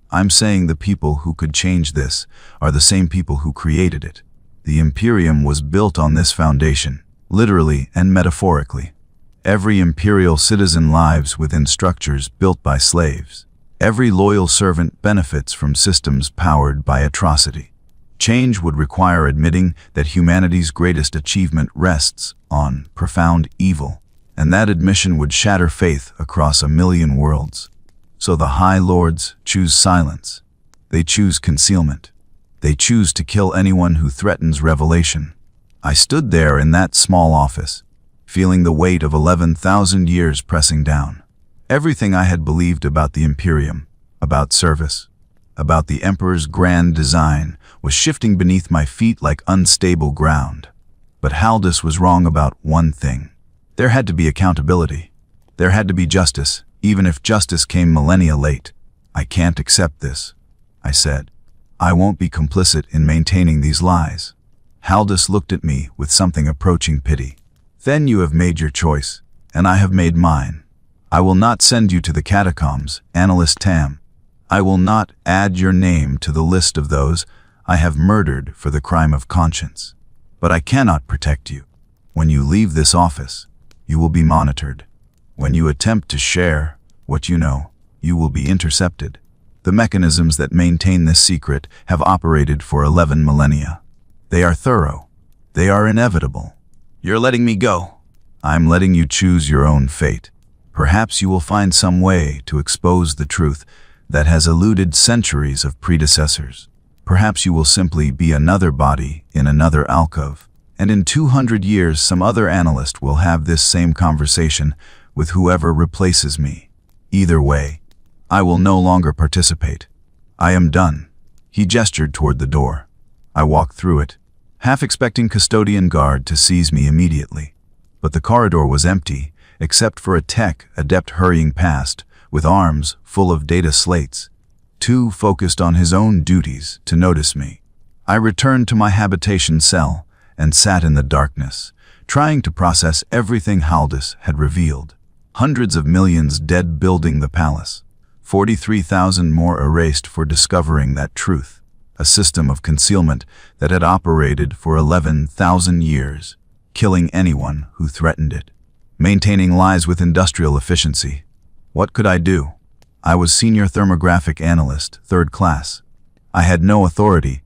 I'm saying the people who could change this are the same people who created it. The Imperium was built on this foundation, literally and metaphorically. Every imperial citizen lives within structures built by slaves. Every loyal servant benefits from systems powered by atrocity. Change would require admitting that humanity's greatest achievement rests on profound evil, and that admission would shatter faith across a million worlds. So the High Lords choose silence. They choose concealment. They choose to kill anyone who threatens revelation. I stood there in that small office, feeling the weight of 11,000 years pressing down. Everything I had believed about the Imperium, about service, about the Emperor's grand design, was shifting beneath my feet like unstable ground. But Haldus was wrong about one thing. There had to be accountability. There had to be justice, even if justice came millennia late. I can't accept this, I said. I won't be complicit in maintaining these lies. Haldus looked at me with something approaching pity. Then you have made your choice, and I have made mine. I will not send you to the catacombs, Analyst Tam. I will not add your name to the list of those I have murdered for the crime of conscience. But I cannot protect you. When you leave this office, you will be monitored. When you attempt to share what you know, you will be intercepted. The mechanisms that maintain this secret have operated for 11 millennia. They are thorough. They are inevitable. You're letting me go. I'm letting you choose your own fate. Perhaps you will find some way to expose the truth that has eluded centuries of predecessors. Perhaps you will simply be another body in another alcove, and in 200 years some other analyst will have this same conversation with whoever replaces me. Either way, I will no longer participate. I am done. He gestured toward the door. I walked through it, half expecting Custodian Guard to seize me immediately. But the corridor was empty, except for a tech adept hurrying past, with arms full of data slates, too focused on his own duties to notice me. I returned to my habitation cell and sat in the darkness, trying to process everything Haldus had revealed. Hundreds of millions dead building the palace. 43,000 more erased for discovering that truth, a system of concealment that had operated for 11,000 years, killing anyone who threatened it, maintaining lies with industrial efficiency. What could I do? I was Senior Thermographic Analyst, 3rd class. I had no authority,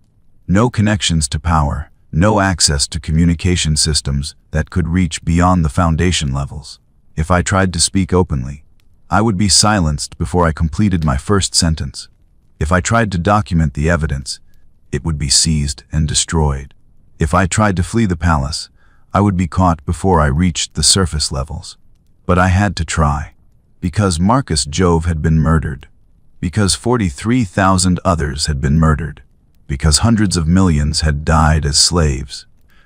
no connections to power, no access to communication systems that could reach beyond the Foundation levels. If I tried to speak openly, I would be silenced before I completed my first sentence. If I tried to document the evidence, it would be seized and destroyed. If I tried to flee the palace, I would be caught before I reached the surface levels. But I had to try. Because Marcus Jove had been murdered. Because 43,000 others had been murdered. Because hundreds of millions had died as slaves.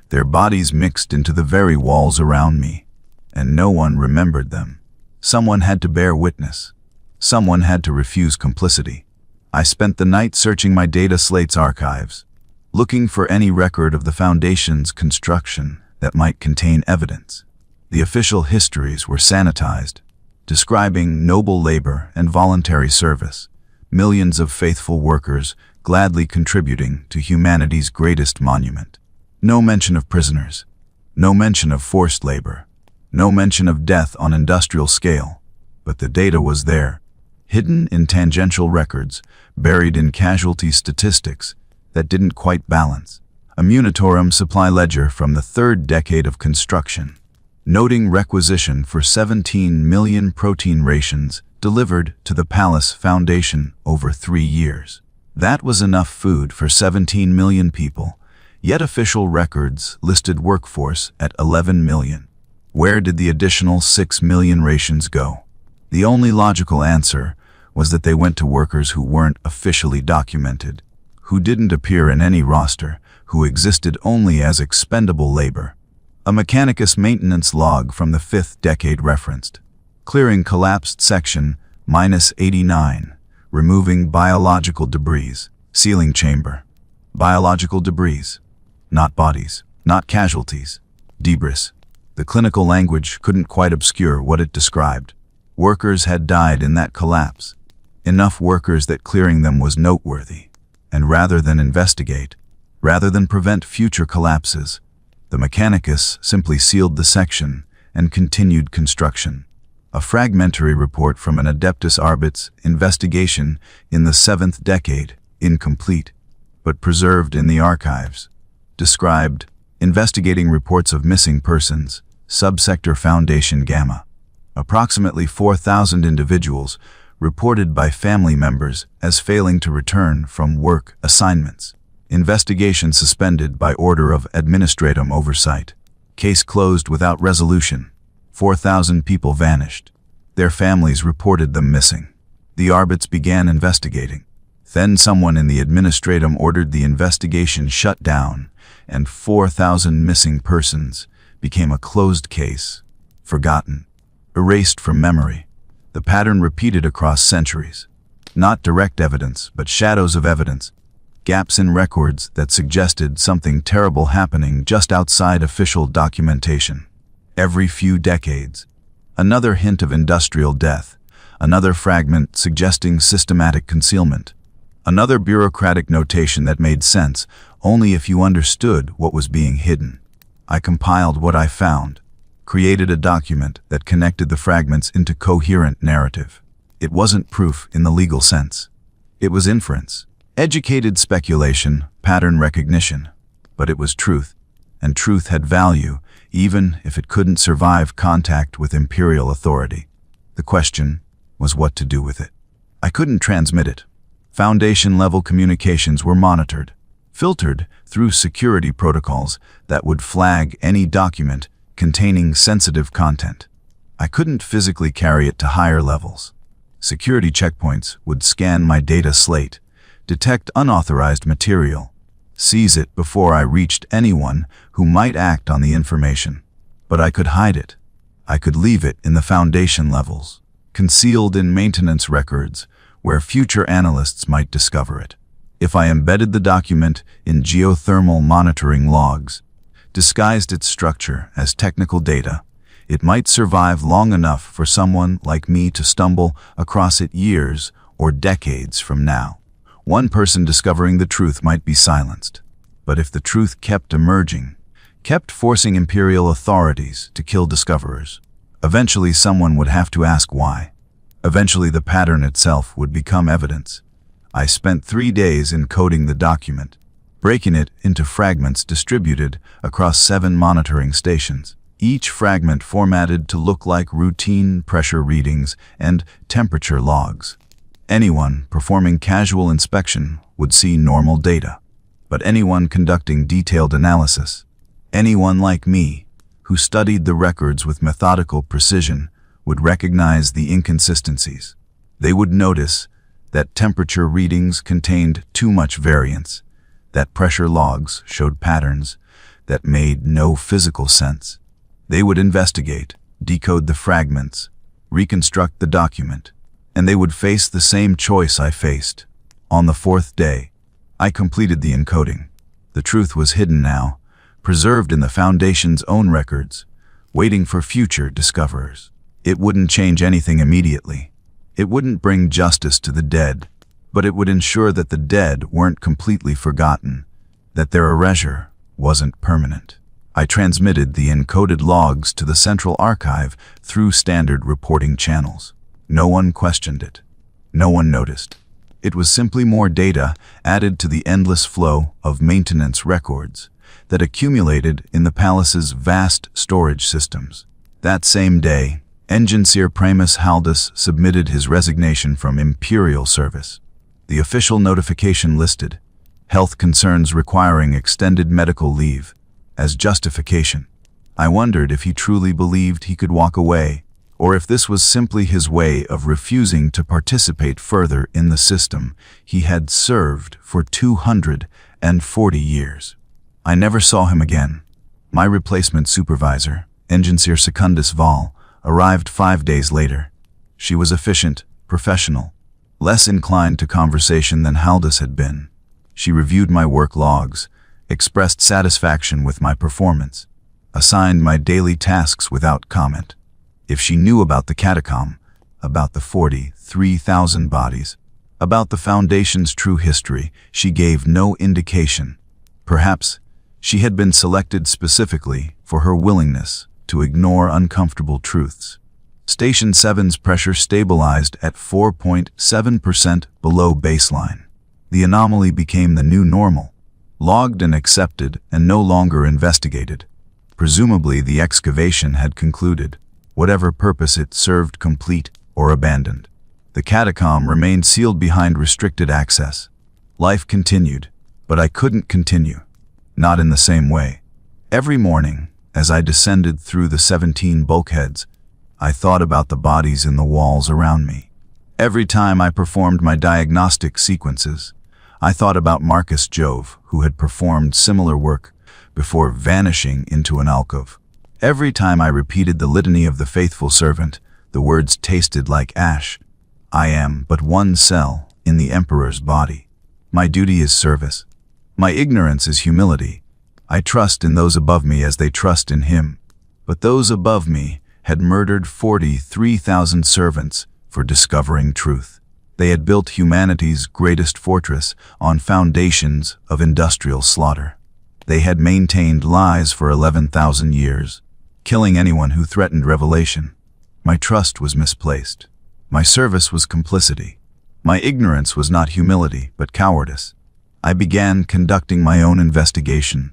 Their bodies mixed into the very walls around me, and no one remembered them. Someone had to bear witness. Someone had to refuse complicity. I spent the night searching my data slate's archives, looking for any record of the Foundation's construction that might contain evidence. The official histories were sanitized, describing noble labor and voluntary service, millions of faithful workers gladly contributing to humanity's greatest monument. No mention of prisoners, no mention of forced labor, no mention of death on industrial scale, but the data was there, hidden in tangential records, buried in casualty statistics that didn't quite balance. A Munitorum supply ledger from the third decade of construction, noting requisition for 17 million protein rations delivered to the Palace Foundation over 3 years. That was enough food for 17 million people, yet official records listed workforce at 11 million. Where did the additional 6 million rations go? The only logical answer was that they went to workers who weren't officially documented, who didn't appear in any roster, who existed only as expendable labor. A Mechanicus maintenance log from the 5th decade referenced. Clearing collapsed section, -89. Removing biological debris. Sealing chamber. Biological debris. Not bodies. Not casualties. Debris. The clinical language couldn't quite obscure what it described. Workers had died in that collapse. Enough workers that clearing them was noteworthy. And rather than investigate, rather than prevent future collapses, the Mechanicus simply sealed the section and continued construction. A fragmentary report from an Adeptus Arbit's investigation in the 7th decade, incomplete, but preserved in the archives, described investigating reports of missing persons, subsector Foundation Gamma. Approximately 4,000 individuals reported by family members as failing to return from work assignments. Investigation suspended by order of administratum oversight. Case closed without resolution. 4,000 people vanished. Their families reported them missing. The Arbits began investigating. Then someone in the administratum ordered the investigation shut down, and 4,000 missing persons became a closed case, forgotten, erased from memory. The pattern repeated across centuries. Not direct evidence, but shadows of evidence. Gaps in records that suggested something terrible happening just outside official documentation. Every few decades, another hint of industrial death, another fragment suggesting systematic concealment, another bureaucratic notation that made sense only if you understood what was being hidden. I compiled what I found, created a document that connected the fragments into coherent narrative. It wasn't proof in the legal sense. It was inference, educated speculation, pattern recognition. But it was truth, and truth had value, even if it couldn't survive contact with imperial authority. The question was what to do with it. I couldn't transmit it. Foundation-level communications were monitored, filtered through security protocols that would flag any document containing sensitive content. I couldn't physically carry it to higher levels. Security checkpoints would scan my data slate, detect unauthorized material, seize it before I reached anyone who might act on the information. But I could hide it. I could leave it in the Foundation levels, concealed in maintenance records where future analysts might discover it. If I embedded the document in geothermal monitoring logs, disguised its structure as technical data, it might survive long enough for someone like me to stumble across it years or decades from now. One person discovering the truth might be silenced. But if the truth kept emerging, kept forcing imperial authorities to kill discoverers, eventually someone would have to ask why. Eventually the pattern itself would become evidence. I spent 3 days encoding the document, breaking it into fragments distributed across 7 monitoring stations, each fragment formatted to look like routine pressure readings and temperature logs. Anyone performing casual inspection would see normal data, but anyone conducting detailed analysis, anyone like me who studied the records with methodical precision, would recognize the inconsistencies. They would notice that temperature readings contained too much variance, that pressure logs showed patterns that made no physical sense. They would investigate, decode the fragments, reconstruct the document, and they would face the same choice I faced. On the fourth day, I completed the encoding. The truth was hidden now, preserved in the Foundation's own records, waiting for future discoverers. It wouldn't change anything immediately. It wouldn't bring justice to the dead, but it would ensure that the dead weren't completely forgotten, that their erasure wasn't permanent. I transmitted the encoded logs to the Central Archive through standard reporting channels. No one questioned it. No one noticed. It was simply more data added to the endless flow of maintenance records that accumulated in the palace's vast storage systems. That same day, Engineer Primus Haldus submitted his resignation from Imperial service. The official notification listed health concerns requiring extended medical leave as justification. I wondered if he truly believed he could walk away, or if this was simply his way of refusing to participate further in the system he had served for 240 years. I never saw him again. My replacement supervisor, Engineer Secundus Val, arrived 5 days later. She was efficient, professional, less inclined to conversation than Haldus had been. She reviewed my work logs, expressed satisfaction with my performance, assigned my daily tasks without comment. If she knew about the catacomb, about the 43,000 bodies, about the Foundation's true history, she gave no indication. Perhaps she had been selected specifically for her willingness to ignore uncomfortable truths. Station 7's pressure stabilized at 4.7% below baseline. The anomaly became the new normal, logged and accepted and no longer investigated. Presumably the excavation had concluded, whatever purpose it served complete or abandoned. The catacomb remained sealed behind restricted access. Life continued, but I couldn't continue. Not in the same way. Every morning, as I descended through the 17 bulkheads, I thought about the bodies in the walls around me. Every time I performed my diagnostic sequences, I thought about Marcus Jove, who had performed similar work before vanishing into an alcove. Every time I repeated the litany of the faithful servant, the words tasted like ash. I am but one cell in the Emperor's body. My duty is service. My ignorance is humility. I trust in those above me as they trust in him. But those above me had murdered 43,000 servants for discovering truth. They had built humanity's greatest fortress on foundations of industrial slaughter. They had maintained lies for 11,000 years, killing anyone who threatened revelation. My trust was misplaced. My service was complicity. My ignorance was not humility, but cowardice. I began conducting my own investigation,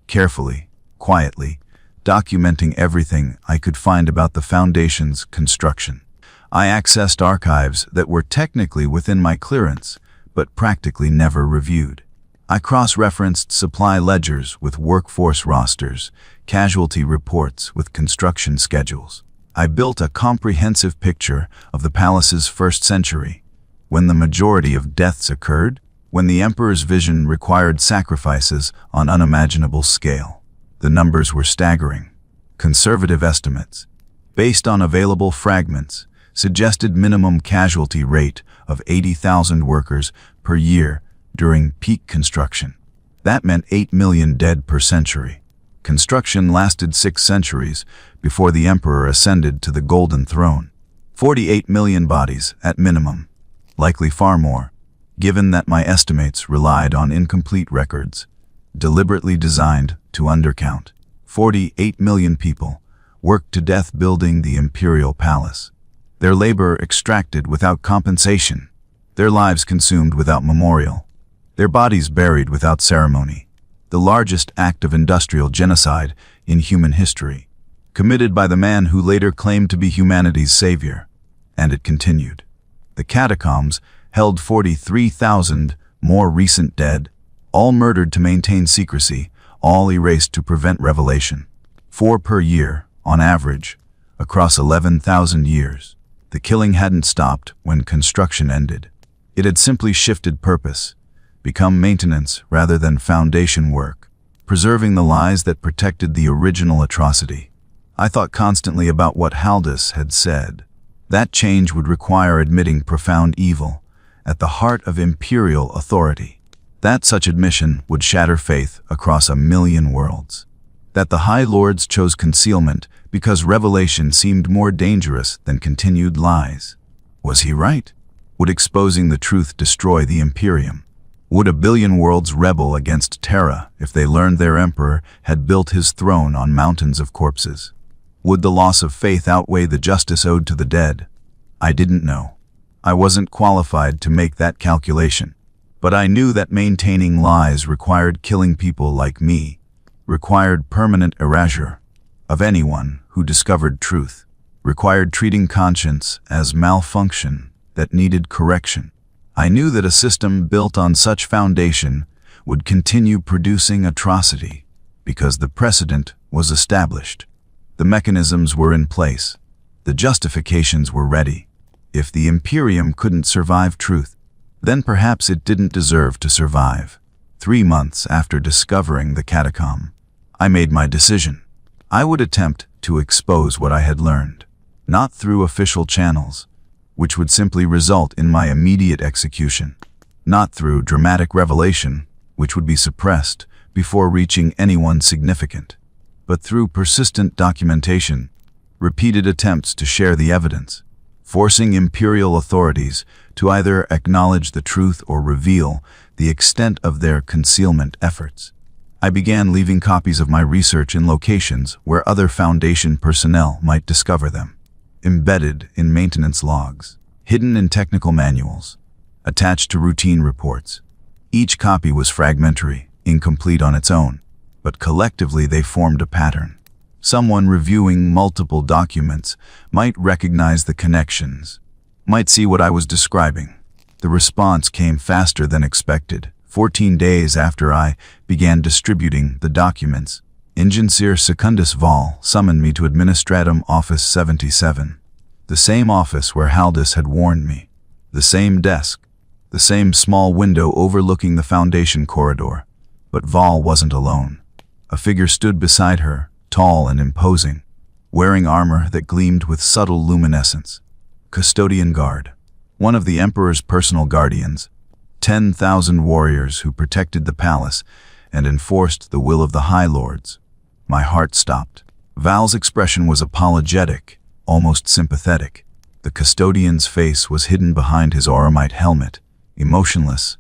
carefully, quietly, documenting everything I could find about the Foundation's construction. I accessed archives that were technically within my clearance, but practically never reviewed. I cross-referenced supply ledgers with workforce rosters, casualty reports with construction schedules. I built a comprehensive picture of the palace's first century, when the majority of deaths occurred, when the Emperor's vision required sacrifices on unimaginable scale. The numbers were staggering. Conservative estimates, based on available fragments, suggested minimum casualty rate of 80,000 workers per year during peak construction. That meant 8 million dead per century. Construction lasted 6 centuries before the Emperor ascended to the Golden Throne. 48 million bodies at minimum, likely far more, given that my estimates relied on incomplete records, deliberately designed to undercount. 48 million people worked to death building the Imperial Palace. Their labor extracted without compensation, their lives consumed without memorial, their bodies buried without ceremony. The largest act of industrial genocide in human history, committed by the man who later claimed to be humanity's savior. And it continued. The catacombs held 43,000 more recent dead, all murdered to maintain secrecy, all erased to prevent revelation. 4 per year, on average, across 11,000 years. The killing hadn't stopped when construction ended. It had simply shifted purpose, become maintenance rather than foundation work, preserving the lies that protected the original atrocity. I thought constantly about what Haldus had said. That change would require admitting profound evil at the heart of imperial authority. That such admission would shatter faith across 1,000,000 worlds. That the High Lords chose concealment because revelation seemed more dangerous than continued lies. Was he right? Would exposing the truth destroy the Imperium? Would 1,000,000,000 worlds rebel against Terra if they learned their emperor had built his throne on mountains of corpses? Would the loss of faith outweigh the justice owed to the dead? I didn't know. I wasn't qualified to make that calculation. But I knew that maintaining lies required killing people like me, required permanent erasure of anyone who discovered truth, required treating conscience as malfunction that needed correction. I knew that a system built on such foundation would continue producing atrocity because the precedent was established. The mechanisms were in place. The justifications were ready. If the Imperium couldn't survive truth, then perhaps it didn't deserve to survive. 3 months after discovering the catacomb, I made my decision. I would attempt to expose what I had learned, not through official channels, which would simply result in my immediate execution, not through dramatic revelation, which would be suppressed before reaching anyone significant, but through persistent documentation, repeated attempts to share the evidence, forcing imperial authorities to either acknowledge the truth or reveal the extent of their concealment efforts. I began leaving copies of my research in locations where other Foundation personnel might discover them, embedded in maintenance logs, hidden in technical manuals, attached to routine reports. Each copy was fragmentary, incomplete on its own, but collectively they formed a pattern. Someone reviewing multiple documents might recognize the connections, might see what I was describing. The response came faster than expected. 14 days after I began distributing the documents, Ingencier Secundus Vol summoned me to Administratum Office 77, the same office where Haldus had warned me, the same desk, the same small window overlooking the Foundation corridor. But Vol wasn't alone. A figure stood beside her, tall and imposing, wearing armor that gleamed with subtle luminescence. Custodian Guard, one of the Emperor's personal guardians, 10,000 warriors who protected the palace and enforced the will of the High Lords. My heart stopped. Val's expression was apologetic, almost sympathetic. The custodian's face was hidden behind his auramite helmet, emotionless,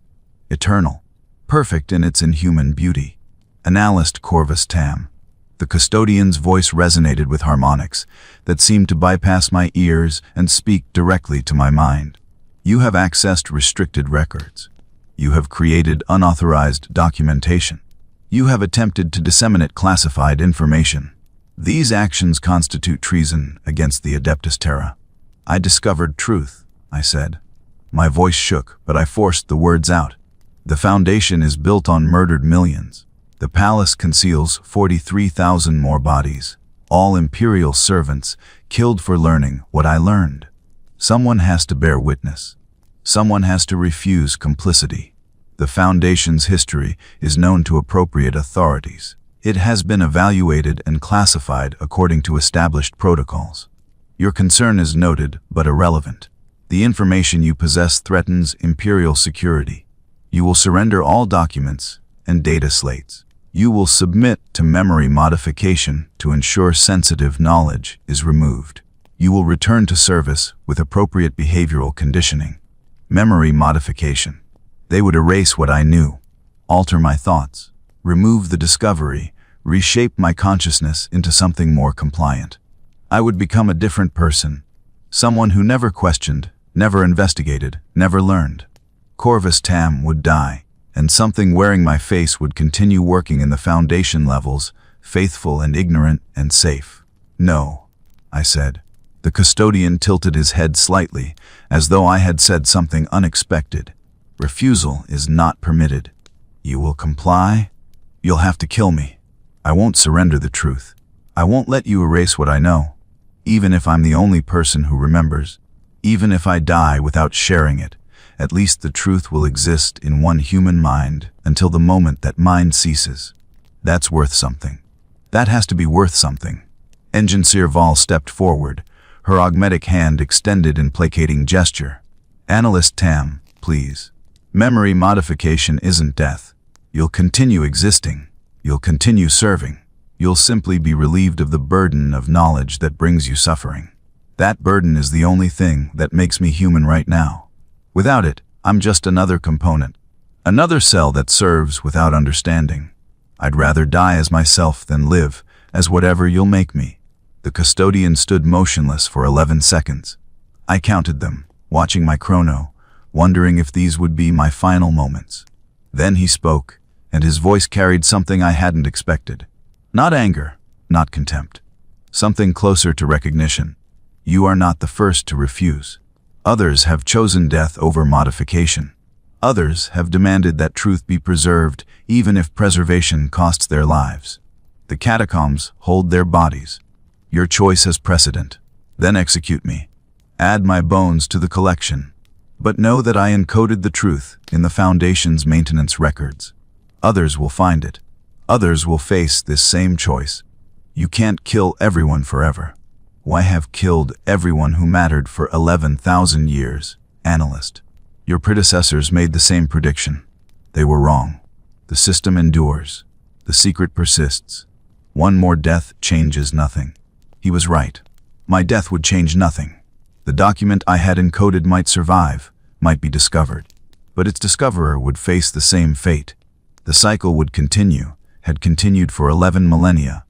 eternal, perfect in its inhuman beauty. Analyst Corvus Tam. The custodian's voice resonated with harmonics that seemed to bypass my ears and speak directly to my mind. You have accessed restricted records. You have created unauthorized documentation. You have attempted to disseminate classified information. These actions constitute treason against the Adeptus Terra. I discovered truth, I said. My voice shook, but I forced the words out. The Foundation is built on murdered millions. The palace conceals 43,000 more bodies, all Imperial servants killed for learning what I learned. Someone has to bear witness. Someone has to refuse complicity. The Foundation's history is known to appropriate authorities. It has been evaluated and classified according to established protocols. Your concern is noted but irrelevant. The information you possess threatens Imperial security. You will surrender all documents and data slates. You will submit to memory modification to ensure sensitive knowledge is removed. You will return to service with appropriate behavioral conditioning. Memory modification. They would erase what I knew, alter my thoughts, remove the discovery, reshape my consciousness into something more compliant. I would become a different person, someone who never questioned, never investigated, never learned. Corvus Tam would die, and something wearing my face would continue working in the Foundation levels, faithful and ignorant and safe. No, I said. The custodian tilted his head slightly, as though I had said something unexpected. Refusal is not permitted. You will comply? You'll have to kill me. I won't surrender the truth. I won't let you erase what I know. Even if I'm the only person who remembers, even if I die without sharing it, at least the truth will exist in one human mind until the moment that mind ceases. That's worth something. That has to be worth something. Engineer Val stepped forward, her augmetic hand extended in placating gesture. Analyst Tam, please. Memory modification isn't death. You'll continue existing. You'll continue serving. You'll simply be relieved of the burden of knowledge that brings you suffering. That burden is the only thing that makes me human right now. Without it, I'm just another component. Another cell that serves without understanding. I'd rather die as myself than live as whatever you'll make me. The custodian stood motionless for 11 seconds. I counted them, watching my chrono, wondering if these would be my final moments. Then he spoke, and his voice carried something I hadn't expected. Not anger, not contempt. Something closer to recognition. You are not the first to refuse. Others have chosen death over modification. Others have demanded that truth be preserved, even if preservation costs their lives. The catacombs hold their bodies. Your choice has precedent. Then execute me. Add my bones to the collection. But know that I encoded the truth in the Foundation's maintenance records. Others will find it. Others will face this same choice. You can't kill everyone forever. Why have killed everyone who mattered for 11,000 years? Analyst. Your predecessors made the same prediction. They were wrong. The system endures. The secret persists. One more death changes nothing. He was right. My death would change nothing. The document I had encoded might survive, might be discovered. But its discoverer would face the same fate. The cycle would continue, had continued for 11 millennia,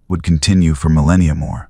would continue for millennia more.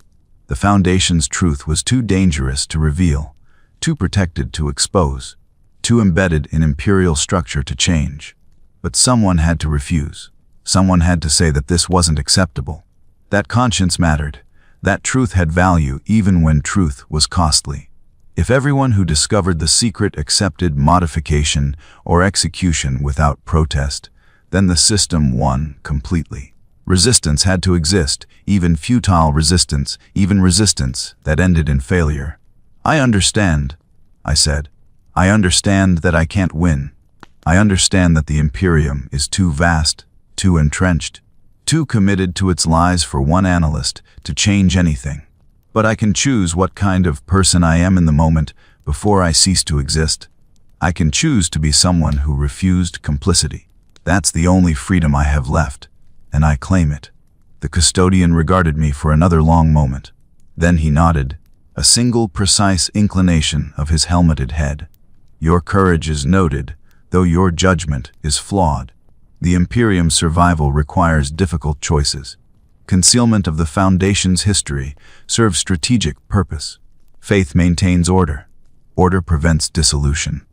The Foundation's truth was too dangerous to reveal, too protected to expose, too embedded in imperial structure to change. But someone had to refuse. Someone had to say that this wasn't acceptable. That conscience mattered. That truth had value even when truth was costly. If everyone who discovered the secret accepted modification or execution without protest, then the system won completely. Resistance had to exist, even futile resistance, even resistance that ended in failure. I understand, I said. I understand that I can't win. I understand that the Imperium is too vast, too entrenched, too committed to its lies for one analyst to change anything. But I can choose what kind of person I am in the moment before I cease to exist. I can choose to be someone who refused complicity. That's the only freedom I have left, and I claim it. The custodian regarded me for another long moment. Then he nodded, a single precise inclination of his helmeted head. Your courage is noted, though your judgment is flawed. The Imperium's survival requires difficult choices. Concealment of the Foundation's history serves strategic purpose. Faith maintains order. Order prevents dissolution.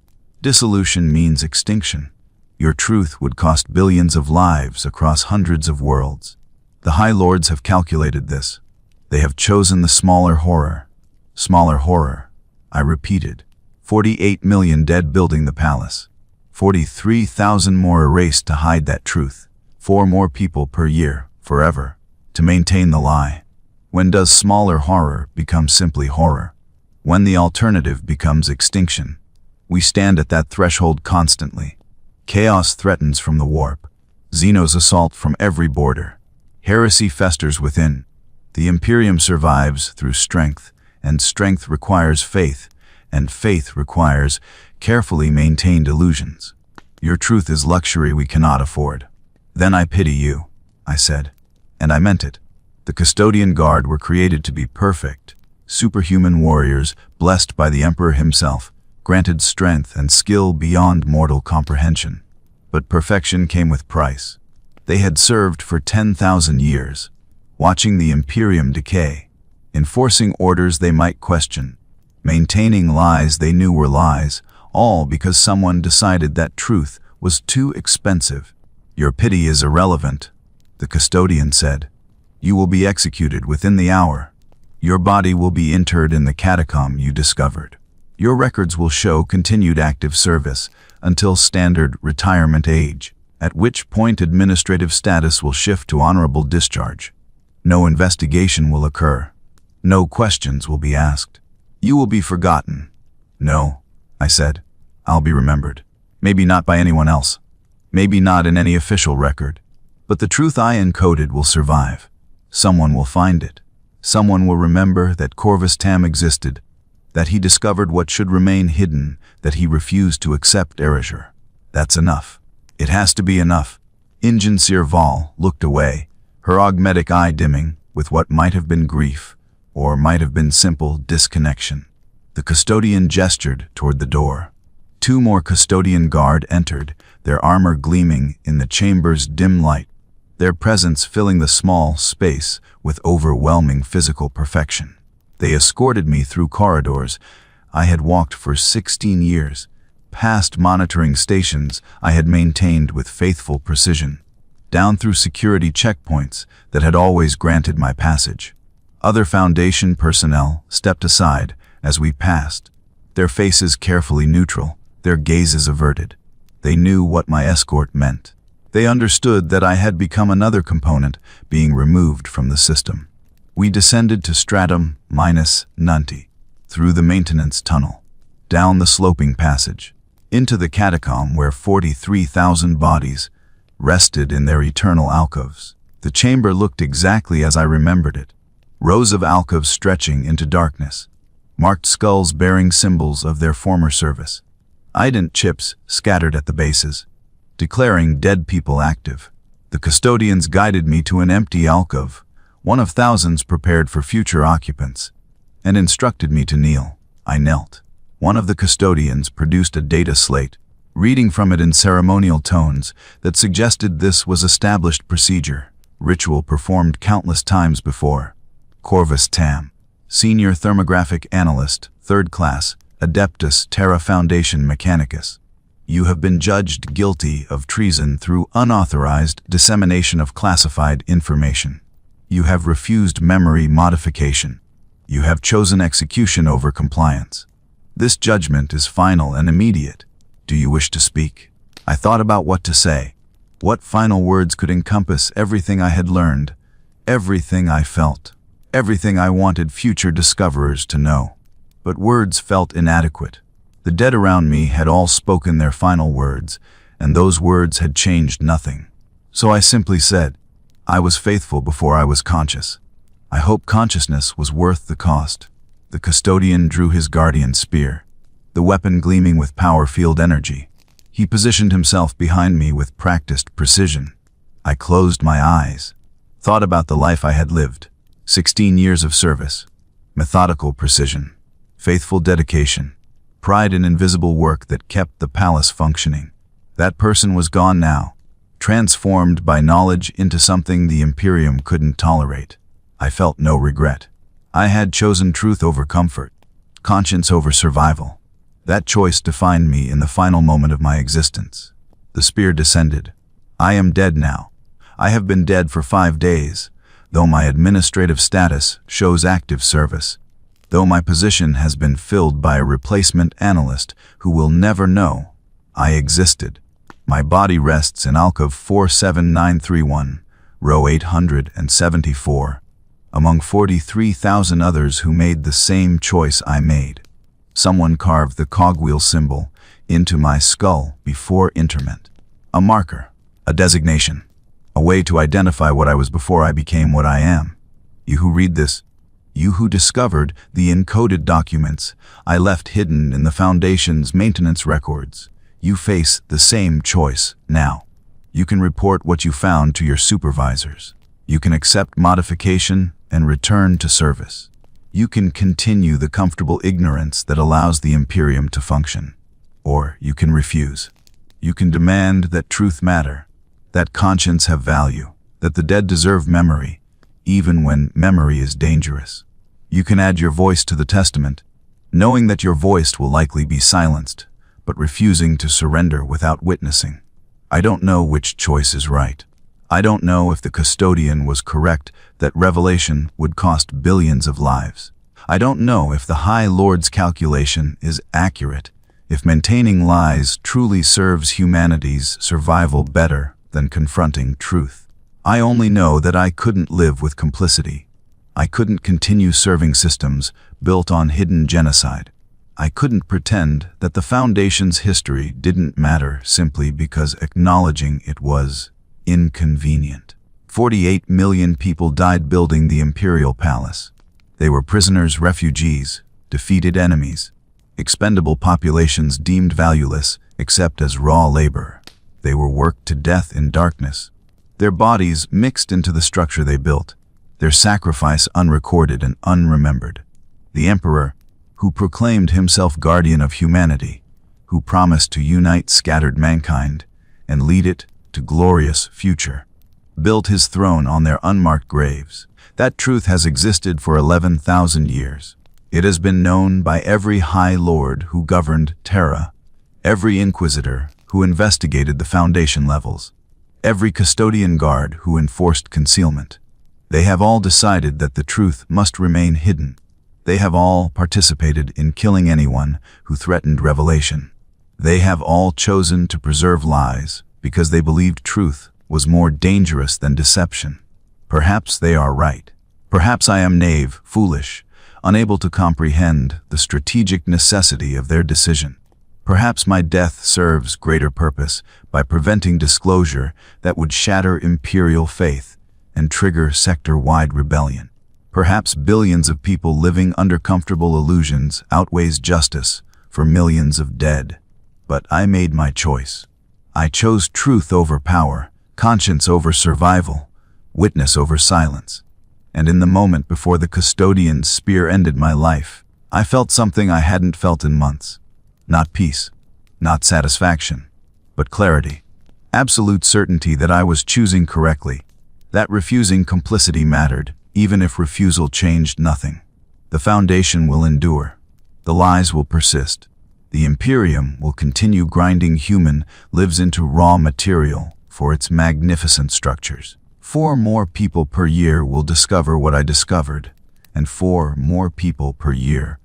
Dissolution means extinction. Your truth would cost billions of lives across hundreds of worlds. The High Lords have calculated this. They have chosen the smaller horror. Smaller horror, I repeated. 48 million dead building the palace. 43,000 more erased to hide that truth. 4 more people per year, forever, to maintain the lie. When does smaller horror become simply horror? When the alternative becomes extinction. We stand at that threshold constantly. Chaos threatens from the warp. Xenos assault from every border. Heresy festers within. The Imperium survives through strength, and strength requires faith, and faith requires carefully maintained illusions. Your truth is luxury we cannot afford. Then I pity you, I said. And I meant it. The Custodian Guard were created to be perfect, superhuman warriors blessed by the Emperor himself, granted strength and skill beyond mortal comprehension. But perfection came with price. They had served for 10,000 years, watching the Imperium decay, enforcing orders they might question, maintaining lies they knew were lies, all because someone decided that truth was too expensive. Your pity is irrelevant, the custodian said. You will be executed within the hour. Your body will be interred in the catacomb you discovered. Your records will show continued active service until standard retirement age, at which point administrative status will shift to honorable discharge. No investigation will occur. No questions will be asked. You will be forgotten. No, I said. I'll be remembered. Maybe not by anyone else. Maybe not in any official record. But the truth I encoded will survive. Someone will find it. Someone will remember that Corvus Tam existed, that he discovered what should remain hidden, that he refused to accept erasure. That's enough. It has to be enough. Ingen Sirval looked away, her augmetic eye dimming with what might have been grief, or might have been simple disconnection. The custodian gestured toward the door. 2 more custodian guard entered, their armor gleaming in the chamber's dim light, their presence filling the small space with overwhelming physical perfection. They escorted me through corridors I had walked for 16 years, past monitoring stations I had maintained with faithful precision, down through security checkpoints that had always granted my passage. Other Foundation personnel stepped aside as we passed, their faces carefully neutral, their gazes averted. They knew what my escort meant. They understood that I had become another component being removed from the system. We descended to Stratum -90, through the maintenance tunnel, down the sloping passage, into the catacomb where 43,000 bodies rested in their eternal alcoves. The chamber looked exactly as I remembered it. Rows of alcoves stretching into darkness, marked skulls bearing symbols of their former service. Ident chips scattered at the bases, declaring dead people active. The custodians guided me to an empty alcove, one of thousands prepared for future occupants, and instructed me to kneel. I knelt. One of the custodians produced a data slate, reading from it in ceremonial tones that suggested this was established procedure, ritual performed countless times before. Corvus Tam, Senior Thermographic Analyst, 3rd Class, Adeptus Terra Foundation Mechanicus. You have been judged guilty of treason through unauthorized dissemination of classified information. You have refused memory modification. You have chosen execution over compliance. This judgment is final and immediate. Do you wish to speak? I thought about what to say. What final words could encompass everything I had learned, everything I felt, everything I wanted future discoverers to know. But words felt inadequate. The dead around me had all spoken their final words, and those words had changed nothing. So I simply said, I was faithful before I was conscious. I hope consciousness was worth the cost. The custodian drew his guardian spear, the weapon gleaming with power field energy. He positioned himself behind me with practiced precision. I closed my eyes, thought about the life I had lived. 16 years of service, methodical precision, faithful dedication, pride in invisible work that kept the palace functioning. That person was gone now, transformed by knowledge into something the Imperium couldn't tolerate. I felt no regret. I had chosen truth over comfort, conscience over survival. That choice defined me in the final moment of my existence. The spear descended. I am dead now. I have been dead for 5 days, though my administrative status shows active service, though my position has been filled by a replacement analyst who will never know I existed. My body rests in alcove 47931, row 874, among 43,000 others who made the same choice I made. Someone carved the cogwheel symbol into my skull before interment. A marker, a designation, a way to identify what I was before I became what I am. You who read this, you who discovered the encoded documents I left hidden in the Foundation's maintenance records, you face the same choice now. You can report what you found to your supervisors. You can accept modification and return to service. You can continue the comfortable ignorance that allows the Imperium to function. Or you can refuse. You can demand that truth matter, that conscience have value, that the dead deserve memory, even when memory is dangerous. You can add your voice to the testament, knowing that your voice will likely be silenced, but refusing to surrender without witnessing. I don't know which choice is right. I don't know if the custodian was correct that revelation would cost billions of lives. I don't know if the High Lord's calculation is accurate, if maintaining lies truly serves humanity's survival better than confronting truth. I only know that I couldn't live with complicity. I couldn't continue serving systems built on hidden genocide. I couldn't pretend that the Foundation's history didn't matter simply because acknowledging it was inconvenient. 48 million people died building the Imperial Palace. They were prisoners, refugees, defeated enemies, expendable populations deemed valueless except as raw labor. They were worked to death in darkness, their bodies mixed into the structure they built, their sacrifice unrecorded and unremembered. The Emperor, who proclaimed himself guardian of humanity, who promised to unite scattered mankind and lead it to glorious future, built his throne on their unmarked graves. That truth has existed for 11,000 years. It has been known by every High Lord who governed Terra, every Inquisitor who investigated the Foundation levels, every custodian guard who enforced concealment. They have all decided that the truth must remain hidden. They have all participated in killing anyone who threatened revelation. They have all chosen to preserve lies because they believed truth was more dangerous than deception. Perhaps they are right. Perhaps I am naive, foolish, unable to comprehend the strategic necessity of their decision. Perhaps my death serves greater purpose by preventing disclosure that would shatter imperial faith and trigger sector-wide rebellion. Perhaps billions of people living under comfortable illusions outweighs justice for millions of dead. But I made my choice. I chose truth over power, conscience over survival, witness over silence. And in the moment before the custodian's spear ended my life, I felt something I hadn't felt in months. Not peace, not satisfaction, but clarity. Absolute certainty that I was choosing correctly, that refusing complicity mattered, even if refusal changed nothing. The Foundation will endure. The lies will persist. The Imperium will continue grinding human lives into raw material for its magnificent structures. 4 more people per year will discover what I discovered, and 4 more people per year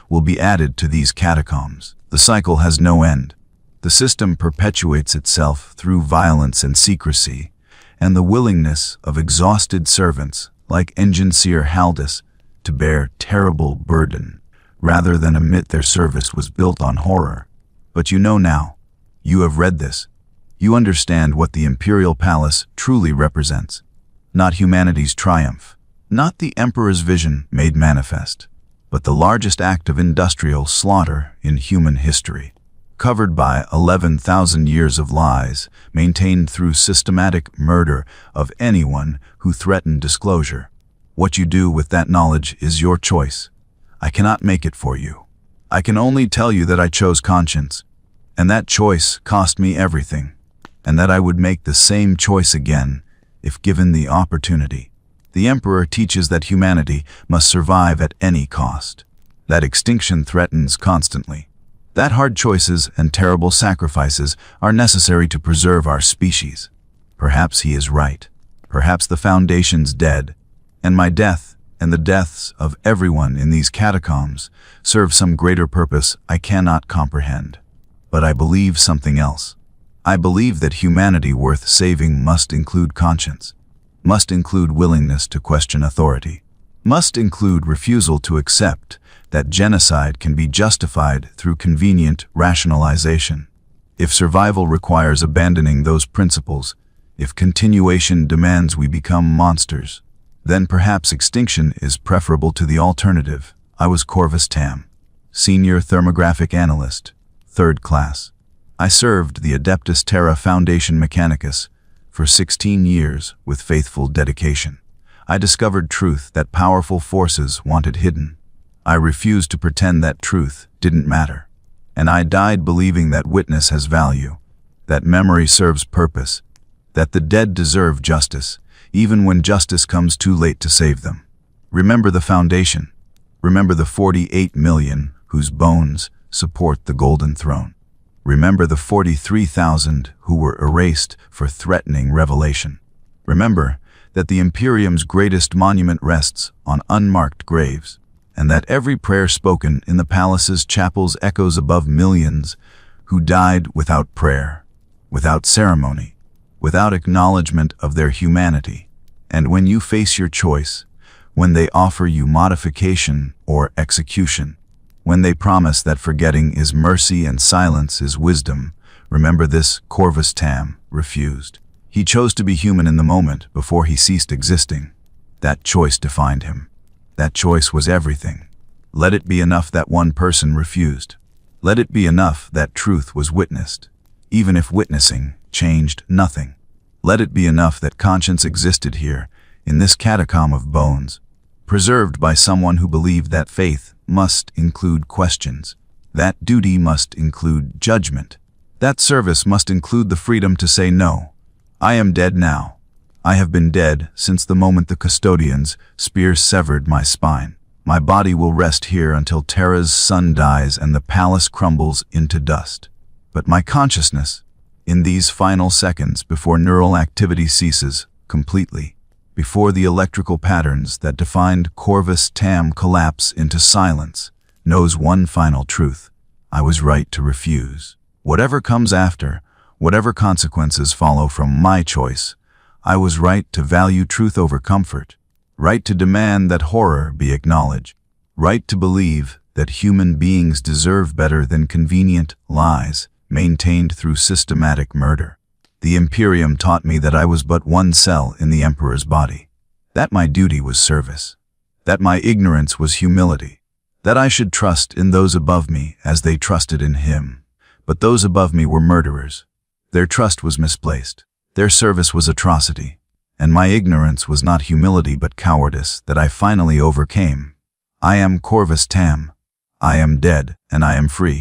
will be added to these catacombs. The cycle has no end. The system perpetuates itself through violence and secrecy, and the willingness of exhausted servants like Engineer Haldus to bear terrible burden, rather than admit their service was built on horror. But you know now. You have read this. You understand what the Imperial Palace truly represents. Not humanity's triumph, not the Emperor's vision made manifest, but the largest act of industrial slaughter in human history, covered by 11,000 years of lies, maintained through systematic murder of anyone who threatened disclosure. What you do with that knowledge is your choice. I cannot make it for you. I can only tell you that I chose conscience, and that choice cost me everything, and that I would make the same choice again if given the opportunity. The Emperor teaches that humanity must survive at any cost, that extinction threatens constantly, that hard choices and terrible sacrifices are necessary to preserve our species. Perhaps he is right. Perhaps the Foundation's dead, and my death and the deaths of everyone in these catacombs serve some greater purpose I cannot comprehend. But I believe something else. I believe that humanity worth saving must include conscience, must include willingness to question authority, must include refusal to accept that genocide can be justified through convenient rationalization. If survival requires abandoning those principles, if continuation demands we become monsters, then perhaps extinction is preferable to the alternative. I was Corvus Tam, Senior Thermographic Analyst, 3rd class. I served the Adeptus Terra Foundation Mechanicus for 16 years with faithful dedication. I discovered truth that powerful forces wanted hidden. I refused to pretend that truth didn't matter. And I died believing that witness has value, that memory serves purpose, that the dead deserve justice, even when justice comes too late to save them. Remember the Foundation. Remember the 48 million whose bones support the Golden Throne. Remember the 43,000 who were erased for threatening revelation. Remember that the Imperium's greatest monument rests on unmarked graves, and that every prayer spoken in the palace's chapels echoes above millions who died without prayer, without ceremony, without acknowledgement of their humanity. And when you face your choice, when they offer you modification or execution, when they promise that forgetting is mercy and silence is wisdom. Remember this, Corvus Tam refused. He chose to be human in the moment before he ceased existing. That choice defined him. That choice was everything. Let it be enough that one person refused. Let it be enough that truth was witnessed, even if witnessing changed nothing. Let it be enough that conscience existed here, in this catacomb of bones, preserved by someone who believed that faith must include questions, that duty must include judgment, that service must include the freedom to say no. I am dead now. I have been dead since the moment the custodians' spears severed my spine. My body will rest here until Terra's sun dies and the palace crumbles into dust. But my consciousness, in these final seconds before neural activity ceases completely, before the electrical patterns that defined Corvus Tam collapse into silence, knows one final truth. I was right to refuse. Whatever comes after, whatever consequences follow from my choice, I was right to value truth over comfort, right to demand that horror be acknowledged, right to believe that human beings deserve better than convenient lies maintained through systematic murder. The Imperium taught me that I was but one cell in the Emperor's body, that my duty was service, that my ignorance was humility, that I should trust in those above me as they trusted in him. But those above me were murderers. Their trust was misplaced. Their service was atrocity. And my ignorance was not humility but cowardice that I finally overcame. I am Corvus Tam. I am dead, and I am free.